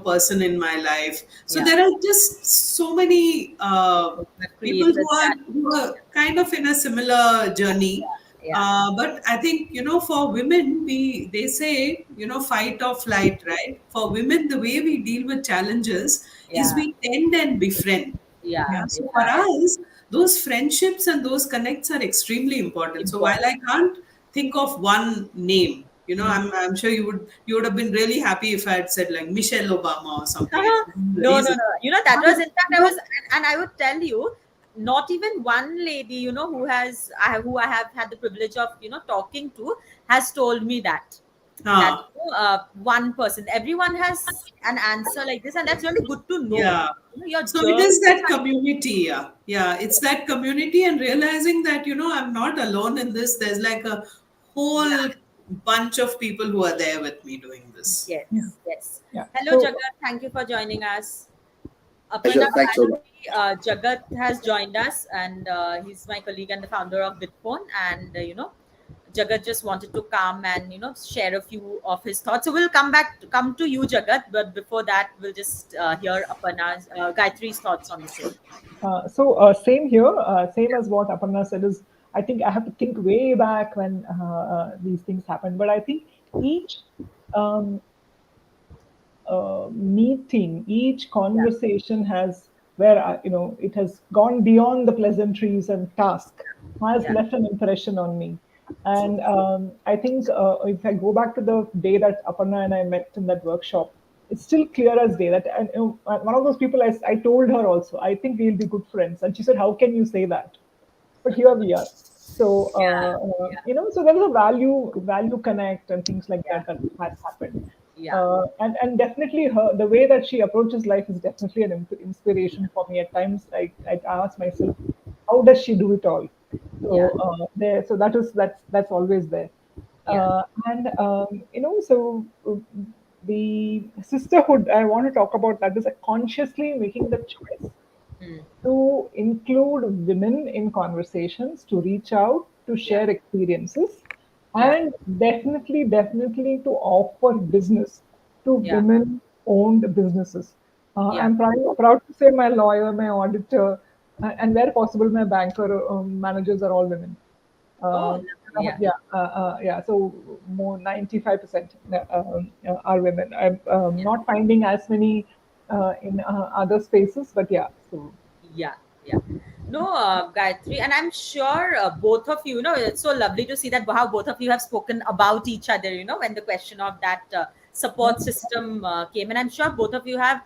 person in my life. So yeah. there are just so many That people created that. who are kind of in a similar journey. yeah, But I think, for women, they say, fight or flight, right? For women, the way we deal with challenges is yeah, we tend and befriend. yeah, Yeah. yeah, So for yeah. us, those friendships and those connects are extremely important. So while Important. I can't think of one name, Hmm. I'm sure you would have been really happy if I had said like Michelle Obama or something. And the No, no, reason. no. That But, was, in fact, I was, and I would tell you, not even one lady, who I have had the privilege of, talking to, has told me that, huh. one person, everyone has an answer like this, and that's really good to know. Yeah. Your So it journey. is that community. Yeah. Yeah. It's that community and realizing that, I'm not alone in this. There's like a Yeah. whole bunch of people who are there with me doing this. Yeah. Yes, yes. Yeah. Hello, So Jagat. Thank you for joining us. Aparna, Pleasure. Thanks so much. finally, Jagat has joined us, and he's my colleague and the founder of Vidphone. And Jagat just wanted to come and share a few of his thoughts. So we'll come to you, Jagat. But before that, we'll just hear Aparna's, Gayatri's thoughts on the same. Same here, same as what Aparna said is, I think I have to think way back when these things happened. But I think each um, meeting, each Yeah, conversation has where it has gone beyond the pleasantries and task, has yeah, left an impression on me. And I think if I go back to the day that Aparna and I met in that workshop, it's still clear as day that, and one of those people, I told her also, I think we'll be good friends, and she said, "How can you say that?" But here we are. So yeah, yeah, so there is a value connect and things like yeah, that has happened. yeah. And definitely the way that she approaches life is definitely an inspiration for me. At times I ask myself, how does she do it all? Yeah, So that's always there. yeah, And so the sisterhood I want to talk about, that is a consciously making the choice mm, to include women in conversations, to reach out, to yeah, share experiences, yeah, and definitely to offer business to yeah, women owned businesses. yeah. I'm proud to say my lawyer, my auditor, and where possible, my banker managers are all women. Oh, Uh, lovely. Yeah, yeah. So more 95% are women. I'm yeah. not finding as many in other spaces, but yeah. So Yeah, yeah. No, Gayatri, and I'm sure both of you, it's so lovely to see that how both of you have spoken about each other, when the question of that yeah. support system came. And I'm sure both of you have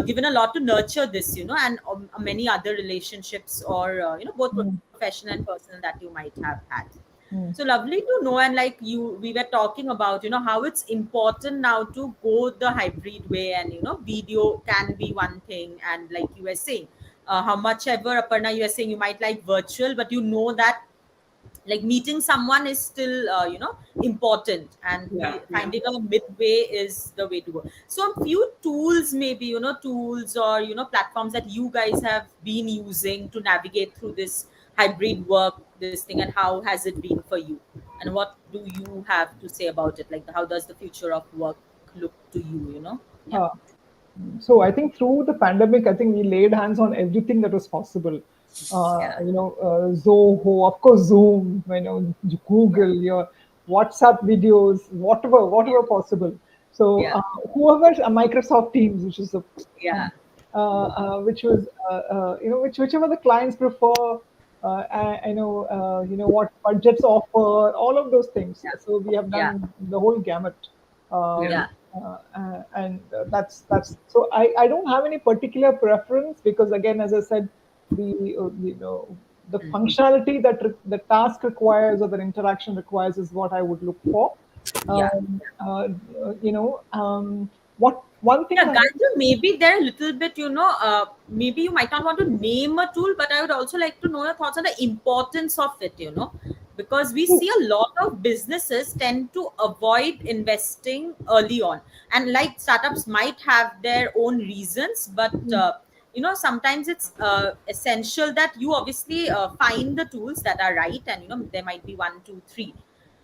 given a lot to nurture this, and many other relationships or, both Mm, professional and personal that you might have had. mm, So lovely to know. And like we were talking about, how it's important now to go the hybrid way, and video can be one thing. And like you were saying, how much ever, Aparna, you were saying you might like virtual, but that like meeting someone is still important, and Yeah. Yeah. finding a midway is the way to go. So a few tools, maybe tools or platforms that you guys have been using to navigate through this hybrid work, this thing, and how has it been for you, and what do you have to say about it, like how does the future of work look to you? Yeah, uh, so I think through the pandemic, I think we laid hands on everything that was possible. yeah, Zoho, of course, Zoom, yeah, Google, your WhatsApp videos, whatever possible. So yeah, whoever, Microsoft Teams, which is the yeah, which was whichever the clients prefer. I know what budgets offer, all of those things. yeah, So we have yeah, done the whole gamut. Yeah. Um, yeah, and that's so I don't have any particular preference, because again, as I said, the the mm, functionality that the task requires or the interaction requires is what I would look for. yeah. Um, what one thing Yeah, that Gayatri, maybe they're a little bit, maybe you might not want to name a tool, but I would also like to know your thoughts on the importance of it, because we see a lot of businesses tend to avoid investing early on. And like startups might have their own reasons, but, sometimes it's essential that you obviously find the tools that are right. And, there might be one, two, three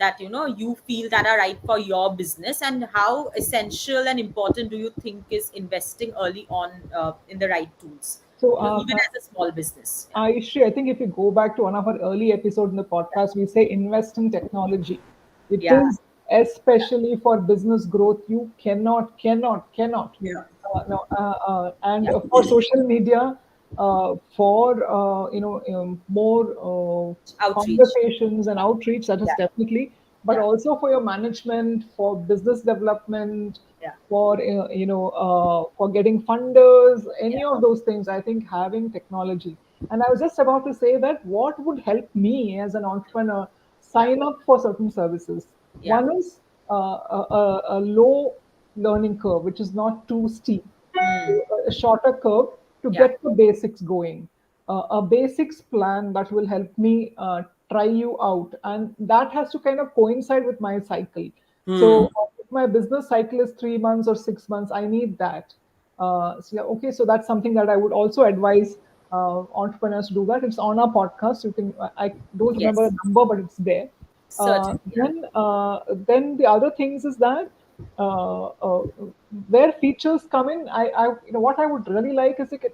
that you feel that are right for your business. And how essential and important do you think is investing early on in the right tools? So, even as a small business. Yeah. Ayushree, I think if you go back to one of our early episodes in the podcast, we say invest in technology. It Yeah. is especially for business growth. You cannot. Yeah. No, and Yeah. for social media, for more Outreach. conversations and outreach, that is Yeah. definitely, but Yeah. also for your management, for business development, Yeah. for for getting funders, any Yeah. of those things. I think having technology. And I was just about to say that what would help me as an entrepreneur Yeah. sign up for certain services. Yeah. One is a low learning curve, which is not too steep, Mm. a shorter curve to Yeah. get the basics going. A basics plan that will help me try you out, and that has to kind of coincide with my cycle. Hmm. So if my business cycle is 3 months or 6 months, I need that. So yeah, okay, so that's something that I would also advise entrepreneurs to do. That it's on our podcast. You can. I don't remember Yes. the number, but it's there. Certainly. Yeah. Then the other things is that uh, uh, where features come in, what I would really like is like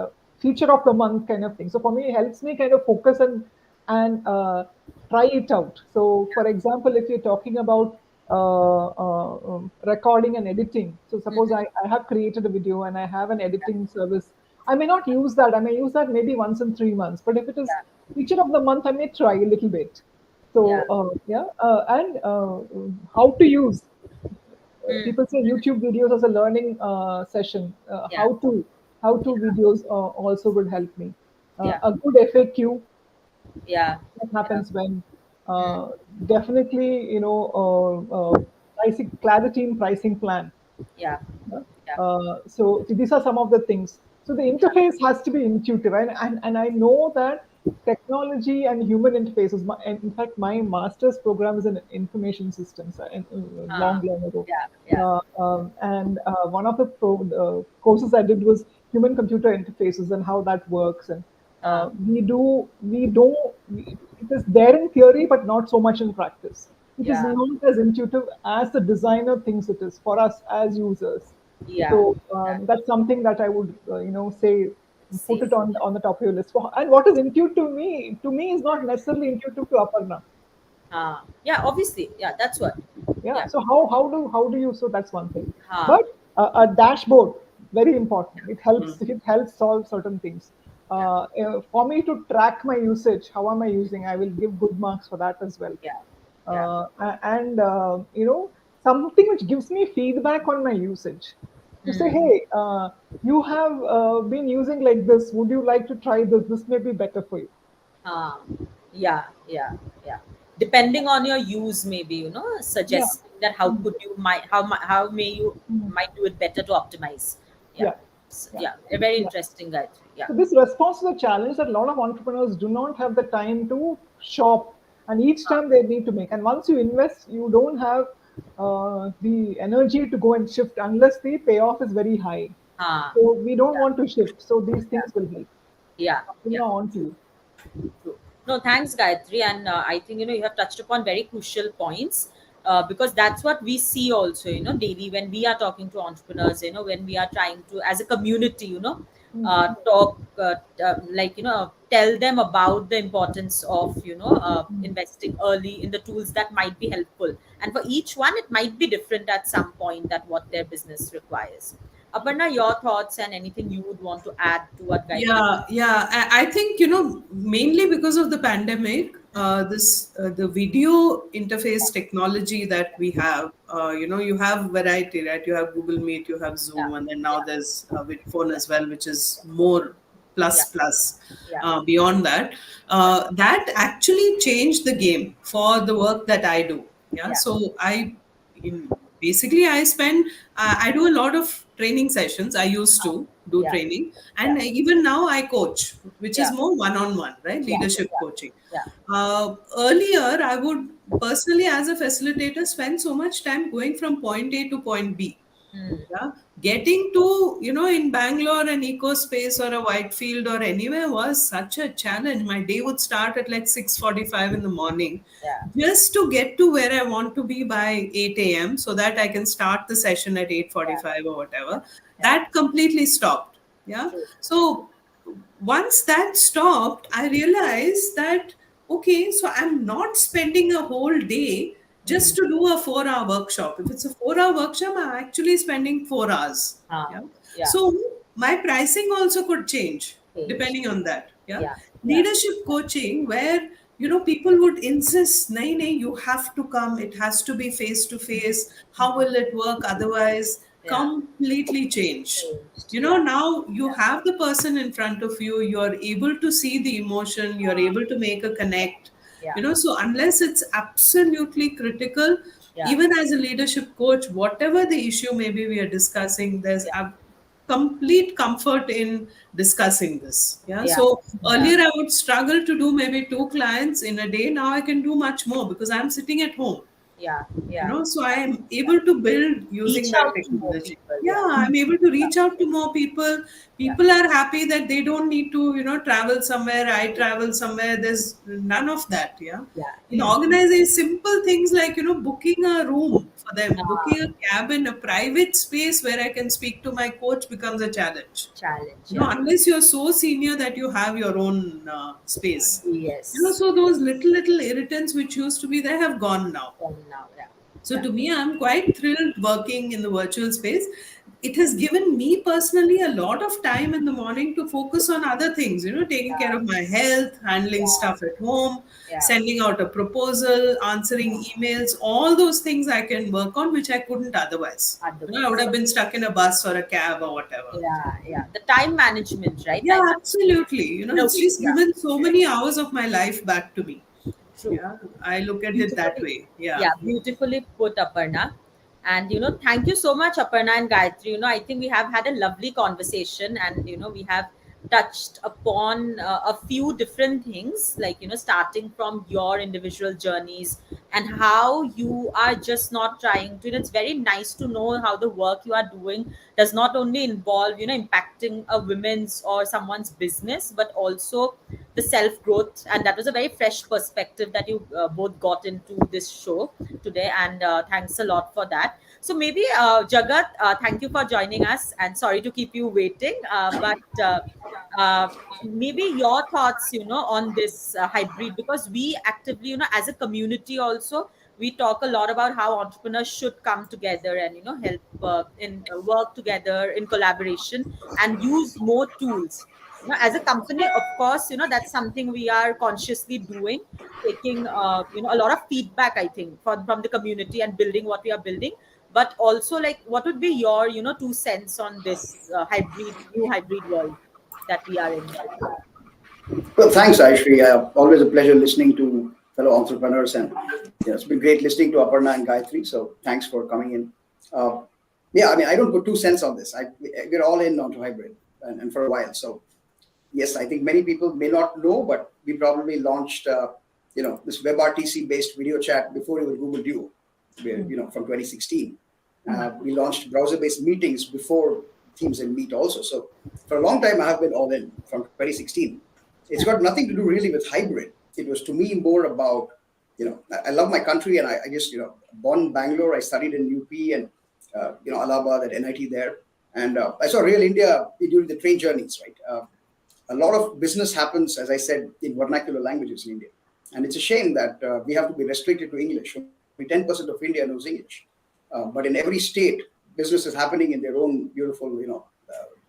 a feature of the month kind of thing. So for me, it helps me kind of focus and try it out. So for example, if you're talking about recording and editing, so suppose Mhm. I have created a video and I have an editing service. I may not use that. I may use that maybe once in 3 months. But if it is Yeah. feature of the month, I may try a little bit. Yeah. So yeah, and how to use. Mm. People say YouTube videos as a learning session. Yeah. How to Yeah. videos also would help me. Yeah. A good FAQ Yeah. that Yeah. happens when Mm. definitely pricing clarity in pricing plan. Yeah. Yeah. Yeah. So these are some of the things. So the Yeah. interface has to be intuitive, and I know that technology and human interfaces. And in fact, my master's program is in information systems, Ah. long ago. Yeah. Yeah. And one of the courses I did was human computer interfaces and how that works. And Ah. we don't, it is there in theory, but not so much in practice. It is Yeah. not as intuitive as the designer thinks it is for us as users. Yeah. So Yeah. that's something that I would, say, put See. it on the top of your list. And what is intuitive to me is not necessarily intuitive to Aparna. Ah. Yeah. Obviously. Yeah. That's what. Yeah. Yeah. So how do you? So that's one thing. Ah. But a dashboard, very important. It helps solve certain things. Yeah. For me to track my usage, how am I using? I will give good marks for that as well. Yeah. Yeah. And something which gives me feedback on my usage. To say, Mm. hey, you have been using like this. Would you like to try this? This may be better for you. Ah. Yeah. Yeah. Yeah. Depending on your use, maybe Yeah. suggesting that how could you might how may you might do it better to optimize. Yeah. Yeah. Yeah. Yeah. A very Yeah. interesting, Gayatri. Yeah. So this responds to the challenge that a lot of entrepreneurs do not have the time to shop, and each time they need to make. And once you invest, you don't have the energy to go and shift unless the payoff is very high. Ah. So we don't Yeah. want to shift. So these Yeah. things will help. Yeah. Yeah. Now on to you. True. No, thanks, Gayatri. And I think you have touched upon very crucial points, because that's what we see also, daily when we are talking to entrepreneurs. When we are trying to, as a community, talk, like tell them about the importance of investing early in the tools that might be helpful. And for each one, it might be different at some point that what their business requires. Aparna, your thoughts and anything you would want to add to what Gayatri? Yeah, yeah. I think, mainly because of the pandemic, this the video interface technology that we have, you have variety, right? You have Google Meet, you have Yeah, Zoom, and then now yeah, there's Vidphone yeah, as well, which is more yeah, plus. yeah, Beyond that, yeah, that actually changed the game for the work that I do. Yeah, yeah, so in basically I spend I do a lot of training sessions. I used to do yeah, training, yeah, and even now I coach, which is yeah, more one on one, right? yeah, Leadership yeah, coaching. yeah. Earlier, I would personally, as a facilitator, spend so much time going from point A to point B. Mm, Yeah, getting to, in Bangalore, an eco space or a Whitefield or anywhere was such a challenge. My day would start at like 6:45 in the morning, yeah, just to get to where I want to be by 8 a.m. so that I can start the session at yeah, 8:45 or yeah, whatever. yeah. That completely stopped. Yeah. True. So once that stopped, I realized that, okay, so I'm not spending a whole day just Mm. to do a 4 hour workshop. If it's a 4 hour workshop, I'm actually spending 4 hours. Ah, Yeah. yeah, So my pricing also could change change. depending on that. Yeah. Yeah, yeah, Leadership coaching, where people would insist, nay, nay, you have to come, it has to be face to face. How will it work otherwise? yeah, Completely changed. changed. Yeah, Now you yeah, have the person in front of you, you're able to see the emotion, you're able to make a yeah, connect. yeah, So unless it's absolutely critical, yeah, even as a leadership coach, whatever the issue maybe we are discussing, there's yeah, a complete comfort in discussing this. Yeah. yeah, So yeah, earlier I would struggle to do maybe 2 clients in a day. Now I can do much more because I'm sitting at home. yeah, yeah, So I am able to build using reach that out to more technology. people. Yeah, Yeah, I'm able to yeah, reach out to more people. yeah, People are happy that they don't need to travel somewhere, I travel somewhere. There's none of that. Yeah. yeah, In yeah. organizing simple things like booking a room for them, booking Ah, a cabin, a private space where I can speak to my coach becomes a challenge. challenge. Yeah. Unless you're so senior that you have your own space. Yes. So those little irritants which used to be there have gone now. Now, yeah, So yeah, to me, I'm quite thrilled working in the virtual space. It has given me personally a lot of time in the morning to focus on other things, taking care yeah, of my health, handling yeah, stuff at home, yeah. sending out a proposal, answering emails, all those things I can work on, which I couldn't otherwise. I would Otherwise, have been stuck in a bus or a cab or whatever. yeah, yeah. The time management, right? Yeah, Time management absolutely. in a It's way. just Yeah, given so many hours of my life back to me. true. Yeah, I look at it that Beautifully, way. Yeah. yeah, beautifully put, Aparna. And thank you so much, Aparna and Gayatri. I think we have had a lovely conversation, and we have touched upon a few different things, like starting from your individual journeys and how you are just not trying to. It's very nice to know how the work you are doing does not only involve impacting a women's or someone's business, but also the self growth. And that was a very fresh perspective that you both got into this show today, and thanks a lot for that. So maybe Jagat, thank you for joining us, and sorry to keep you waiting, but uh, maybe your thoughts on this hybrid, because we actively as a community also, we talk a lot about how entrepreneurs should come together and help in work together in collaboration and use more tools. As a company, of course, that's something we are consciously doing, taking a lot of feedback, I think, from the community and building what we are building. But also, like, what would be your 2 cents on this new hybrid world that we are in right now? Well, thanks, Ayushree. Always a pleasure listening to fellow entrepreneurs, and it's been great listening to Aparna and Gayatri. So thanks for coming in. Uh, yeah, I mean, I don't put 2 cents on this. We're all in onto hybrid, and for a while. So yes, I think many people may not know, but we probably launched, this WebRTC based video chat before even Google Duo, from 2016. We launched browser based meetings before Teams and Meet also. So for a long time, I have been all in from 2016. It's got nothing to do really with hybrid. It was to me more about, I love my country, and I just, born in Bangalore, I studied in UP and, Allahabad at NIT there. And I saw real India during the train journeys, right? A lot of business happens, as I said, in vernacular languages in India. And it's a shame that we have to be restricted to English. Only 10% of India knows English. But in every state, business is happening in their own beautiful,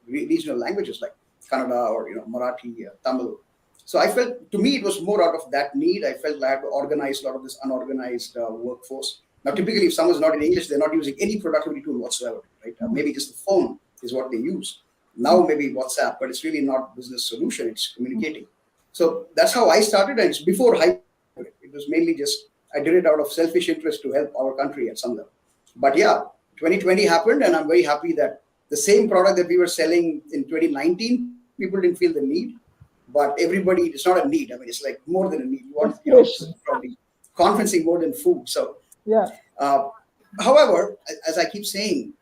regional languages like Kannada or, Marathi, Tamil. So I felt, to me, it was more out of that need. I felt I had to organize a lot of this unorganized workforce. Now, typically, if someone's not in English, they're not using any productivity tool whatsoever, right? Maybe just the phone is what they use. Now, maybe WhatsApp, but it's really not business solution. It's communicating. So that's how I started, and it's before hybrid. It was mainly just, I did it out of selfish interest to help our country at some level. But yeah, 2020 happened, and I'm very happy that the same product that we were selling in 2019, people didn't feel the need. But everybody, it's not a need. I mean, it's like more than a need. You want, Inspiration. probably conferencing more than food. So, Yeah. uh, however, as I keep saying,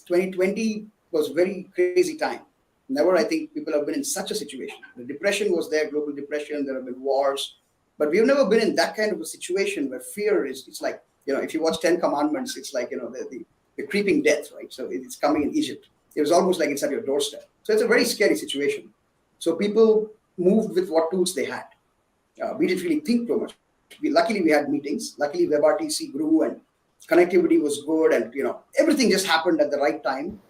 2020 was a very crazy time. Never, I think, people have been in such a situation. The depression was there, global depression. There have been wars, but we've never been in that kind of a situation where fear is. It's like, if you watch Ten Commandments, it's like, the creeping death, right? So it's coming in Egypt. it was almost like it's at your doorstep. So it's a very scary situation. So people moved with what tools they had. We didn't really think too much. Luckily, we had meetings. Luckily, WebRTC grew and connectivity was good, and everything just happened at the right time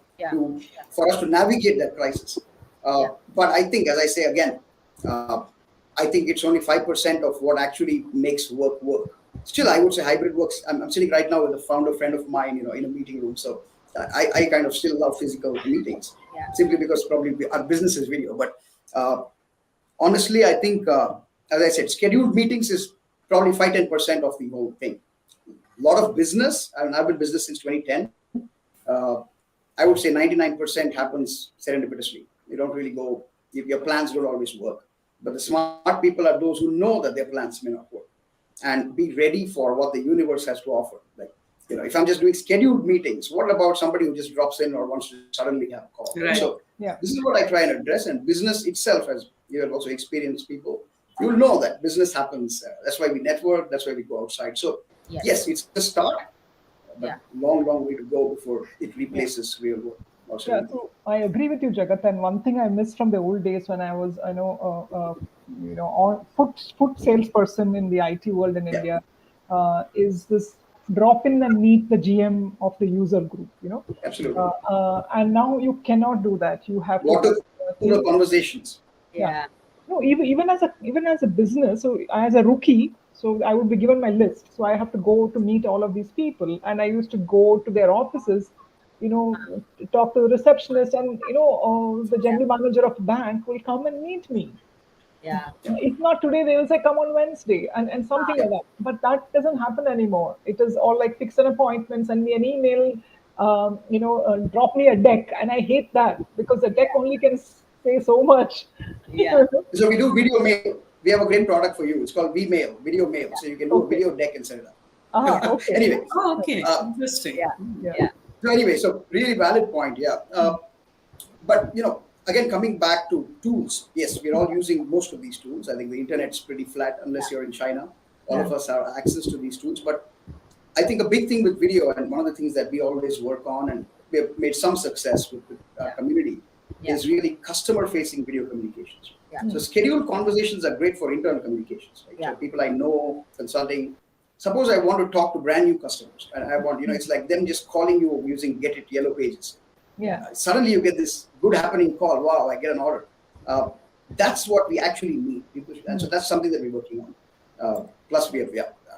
for us to navigate that crisis. But I think, as I say again, I think it's only 5% of what actually makes work work. Still, I would say hybrid works. I'm sitting right now with a founder friend of mine, in a meeting room. So I kind of still love physical meetings, simply because probably our business is video. But honestly, I think, as I said, scheduled meetings is probably 5-10% of the whole thing. A lot of business, and I've been in business since 2010. I would say 99% happens serendipitously. You don't really go, your plans don't always work. But the smart people are those who know that their plans may not work and be ready for what the universe has to offer. Like, if I'm just doing scheduled meetings, what about somebody who just drops in or wants to suddenly have a call? Right. So this is what I try and address. And business itself, as you have also experienced people, you'll know that business happens. That's why we network. That's why we go outside. So yes, it's a start, but long way to go before it replaces real work. So I agree with you, Jagat. And one thing I missed from the old days when I was, on foot salesperson in the IT world in India, is this drop in and meet the GM of the user group. Absolutely. And now you cannot do that. You have to conversations. No, even as a business, so as a rookie, so I would be given my list. So I have to go to meet all of these people, and I used to go to their offices, talk to the receptionist, and the general manager of the bank will come and meet me. If not today, they will say come on Wednesday, and something like that. But that doesn't happen anymore. It is all like fix an appointment, send me an email, drop me a deck, and I hate that because the deck only can say so much. So we do video mail. We have a great product for you. It's called V-Mail, video mail. So you can do a video deck and set it up. Okay. Anyway. Okay. Interesting. So anyway, so really valid point. But again, coming back to tools. Yes, we're all using most of these tools. I think the internet's pretty flat unless you're in China. All of us have access to these tools. But I think a big thing with video, and one of the things that we always work on, and we have made some success with our community, is really customer-facing video communications. So scheduled conversations are great for internal communications. Right? So people I know, consulting. Suppose I want to talk to brand new customers, and I want, it's like them just calling you using Get It Yellow Pages. Suddenly you get this good happening call. Wow, I get an order. That's what we actually need. And so that's something that we're working on. Plus we have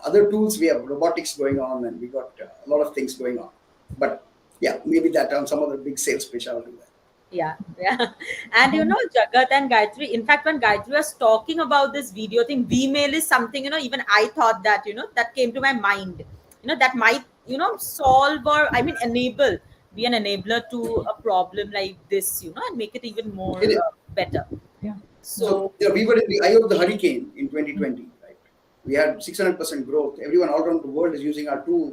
other tools. We have robotics going on, and we got a lot of things going on. But maybe that on some other big sales pitch I'll do that. And Jagat and Gayatri, in fact, when Gayatri was talking about this video thing, V-mail is something, even I thought that, that came to my mind, that might, solve or, enable, be an enabler to a problem like this, and make it even more better. So we were in the eye of the hurricane in 2020, right? We had 600% growth. Everyone all around the world is using our tool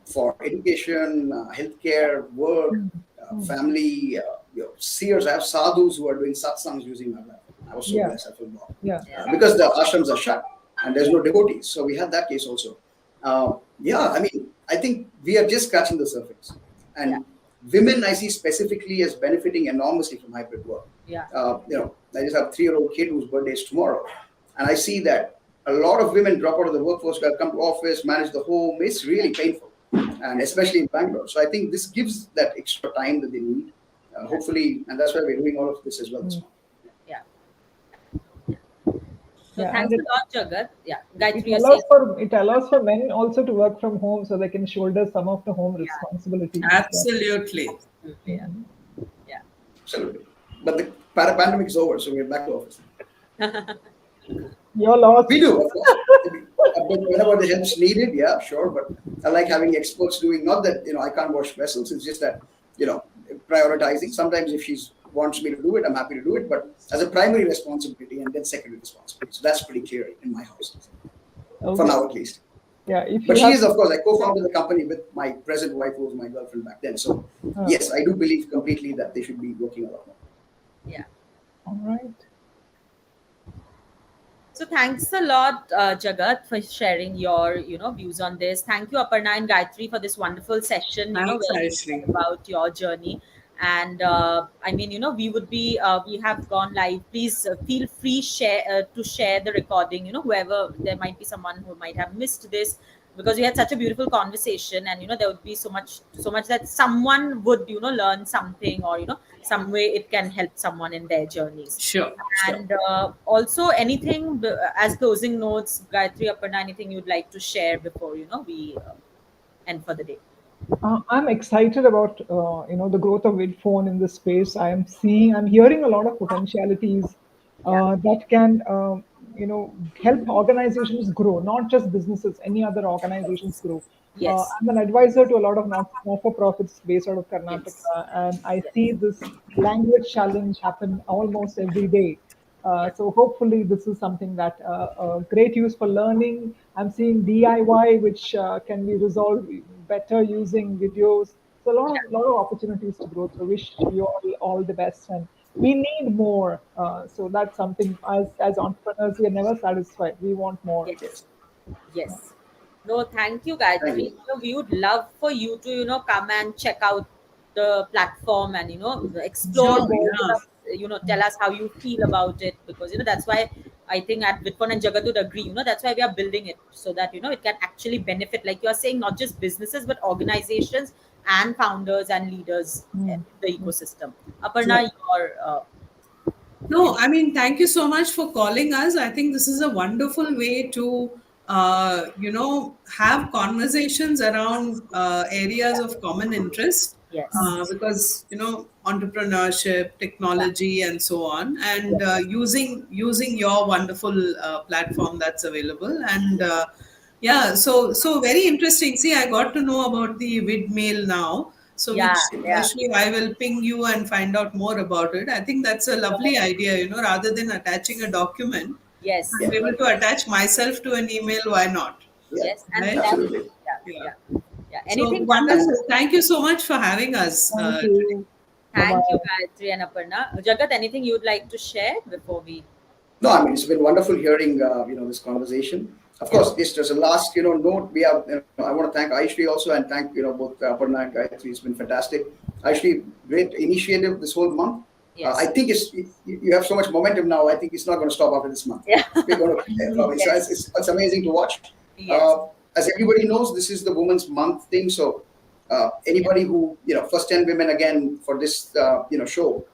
for education, healthcare, work, family, seers. I have sadhus who are doing satsangs using my lab. I was so blessed. I feel wow. Because the ashrams are shut and there's no devotees. So we had that case also. I think we are just scratching the surface. And women I see specifically as benefiting enormously from hybrid work. I just have a 3-year-old kid whose birthday is tomorrow. And I see that a lot of women drop out of the workforce, come to office, manage the home. It's really painful. And especially in Bangalore. So I think this gives that extra time that they need. Hopefully, and that's why we're doing all of this as well. So thanks a lot, Jagat. Gayatri, it allows for men also to work from home, so they can shoulder some of the home responsibilities. Absolutely. Absolutely. But the pandemic is over, so we're back to office. You're lost. We do, of course. Whenever the help's needed, sure. But I like having experts doing, not that, I can't wash vessels. It's just that, prioritizing. Sometimes if she wants me to do it, I'm happy to do it. But as a primary responsibility and then secondary responsibility. So that's pretty clear in my house. For now, at least. But she is, of course, I co-founded the company with my present wife, who was my girlfriend back then. So yes, I do believe completely that they should be working a lot more. All right. So thanks a lot, Jagat, for sharing your, views on this. Thank you, Aparna and Gayatri, for this wonderful session. Thanks, Ayushree. About your journey. And I mean, we would be we have gone live. Please feel free to share the recording, whoever, there might be someone who might have missed this, because we had such a beautiful conversation, and there would be so much that someone would learn something, or some way it can help someone in their journeys. Sure, sure. And also, anything as closing notes, Gayatri, Aparna, anything you'd like to share before we end for the day? I'm excited about the growth of Vidphone in this space. I'm hearing a lot of potentialities Yeah. that can help organizations grow, not just businesses, any other organizations Yes. grow. Yes. I'm an advisor to a lot of not-for-profits based out of Yes. Karnataka, and I Yes. see this language challenge happen almost every day. Yeah. So hopefully this is something that great use for learning. I'm seeing DIY, which can be resolved better using videos. So a lot of opportunities to grow. So wish you all the best, and we need more. So that's something, as entrepreneurs, we are never satisfied. We want more. Yes. Yes. Yes. No, thank you, Thank Gayatri. you. We would love for you to, come and check out the platform and, explore Sure, more with yeah. us, tell us how you feel about it, because, that's why I think at Vidphone and Jagat would agree, that's why we are building it, so that, it can actually benefit, like you are saying, not just businesses, but organizations and founders and leaders in Mm. the ecosystem. Yeah. Aparna, your, No, I mean, thank you so much for calling us. I think this is a wonderful way to, have conversations around areas of common interest, yes, because entrepreneurship, technology, and so on, and using your wonderful platform that's available, and yeah, so very interesting. See, I got to know about the vid mail now. So, yeah, which yeah, actually I will ping you and find out more about it. I think that's a lovely idea, rather than attaching a document, yes, I'm Yeah. able to attach myself to an email. Why not? Yeah. yes, and Right? that, Absolutely. yeah, Yeah. yeah, yeah. So Anything, Jagat? wonderful. Thank you so much for having us. Thank Today. you. Bye Thank you, bye. Gayatri and Aparna. Jagat, anything you'd like to share before we? No, I mean, it's been wonderful hearing this conversation. Of Yeah. course, this just a last note. We have I want to thank Ayushree also, and thank both Aparna and Gayatri. It's been fantastic. Ayushree, great initiative this whole month. I Yes. think you have so much momentum now. I think it's not going to stop after this month. Yeah. We're going to Yes. it's amazing to watch. Yes. As everybody knows, this is the Women's Month thing. So anybody who first 10 women again for this show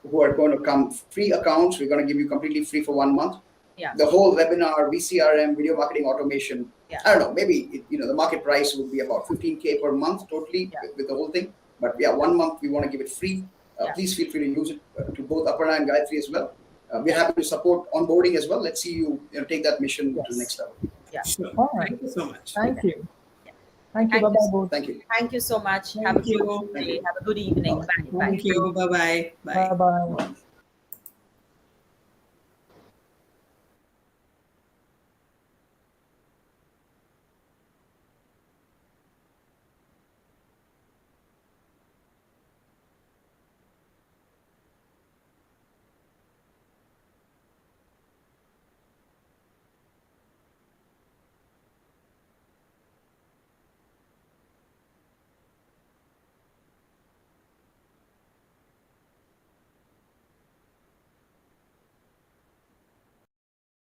who are going to come free accounts. We're going to give you completely free for 1 month. Yeah. The whole webinar, VCRM, video marketing automation. Yeah. I don't know, maybe the market price will be about 15K per month totally Yeah. with the whole thing. But yeah, 1 month we want to give it free. Yeah. Please feel free to use it to both Aparna and Gayatri as well. We're happy to support onboarding as well. Let's see you, take that mission to the Yes. next level. Yeah. Sure. All right. Thank you so much. Thank you. Yeah. Thank you. Thank Bye you. bye, both. Thank you. Thank you so much. Have a Thank good you. Thank day. you. Have a good evening. Bye. Bye. Bye. Thank you. Bye-bye. Bye. Bye bye.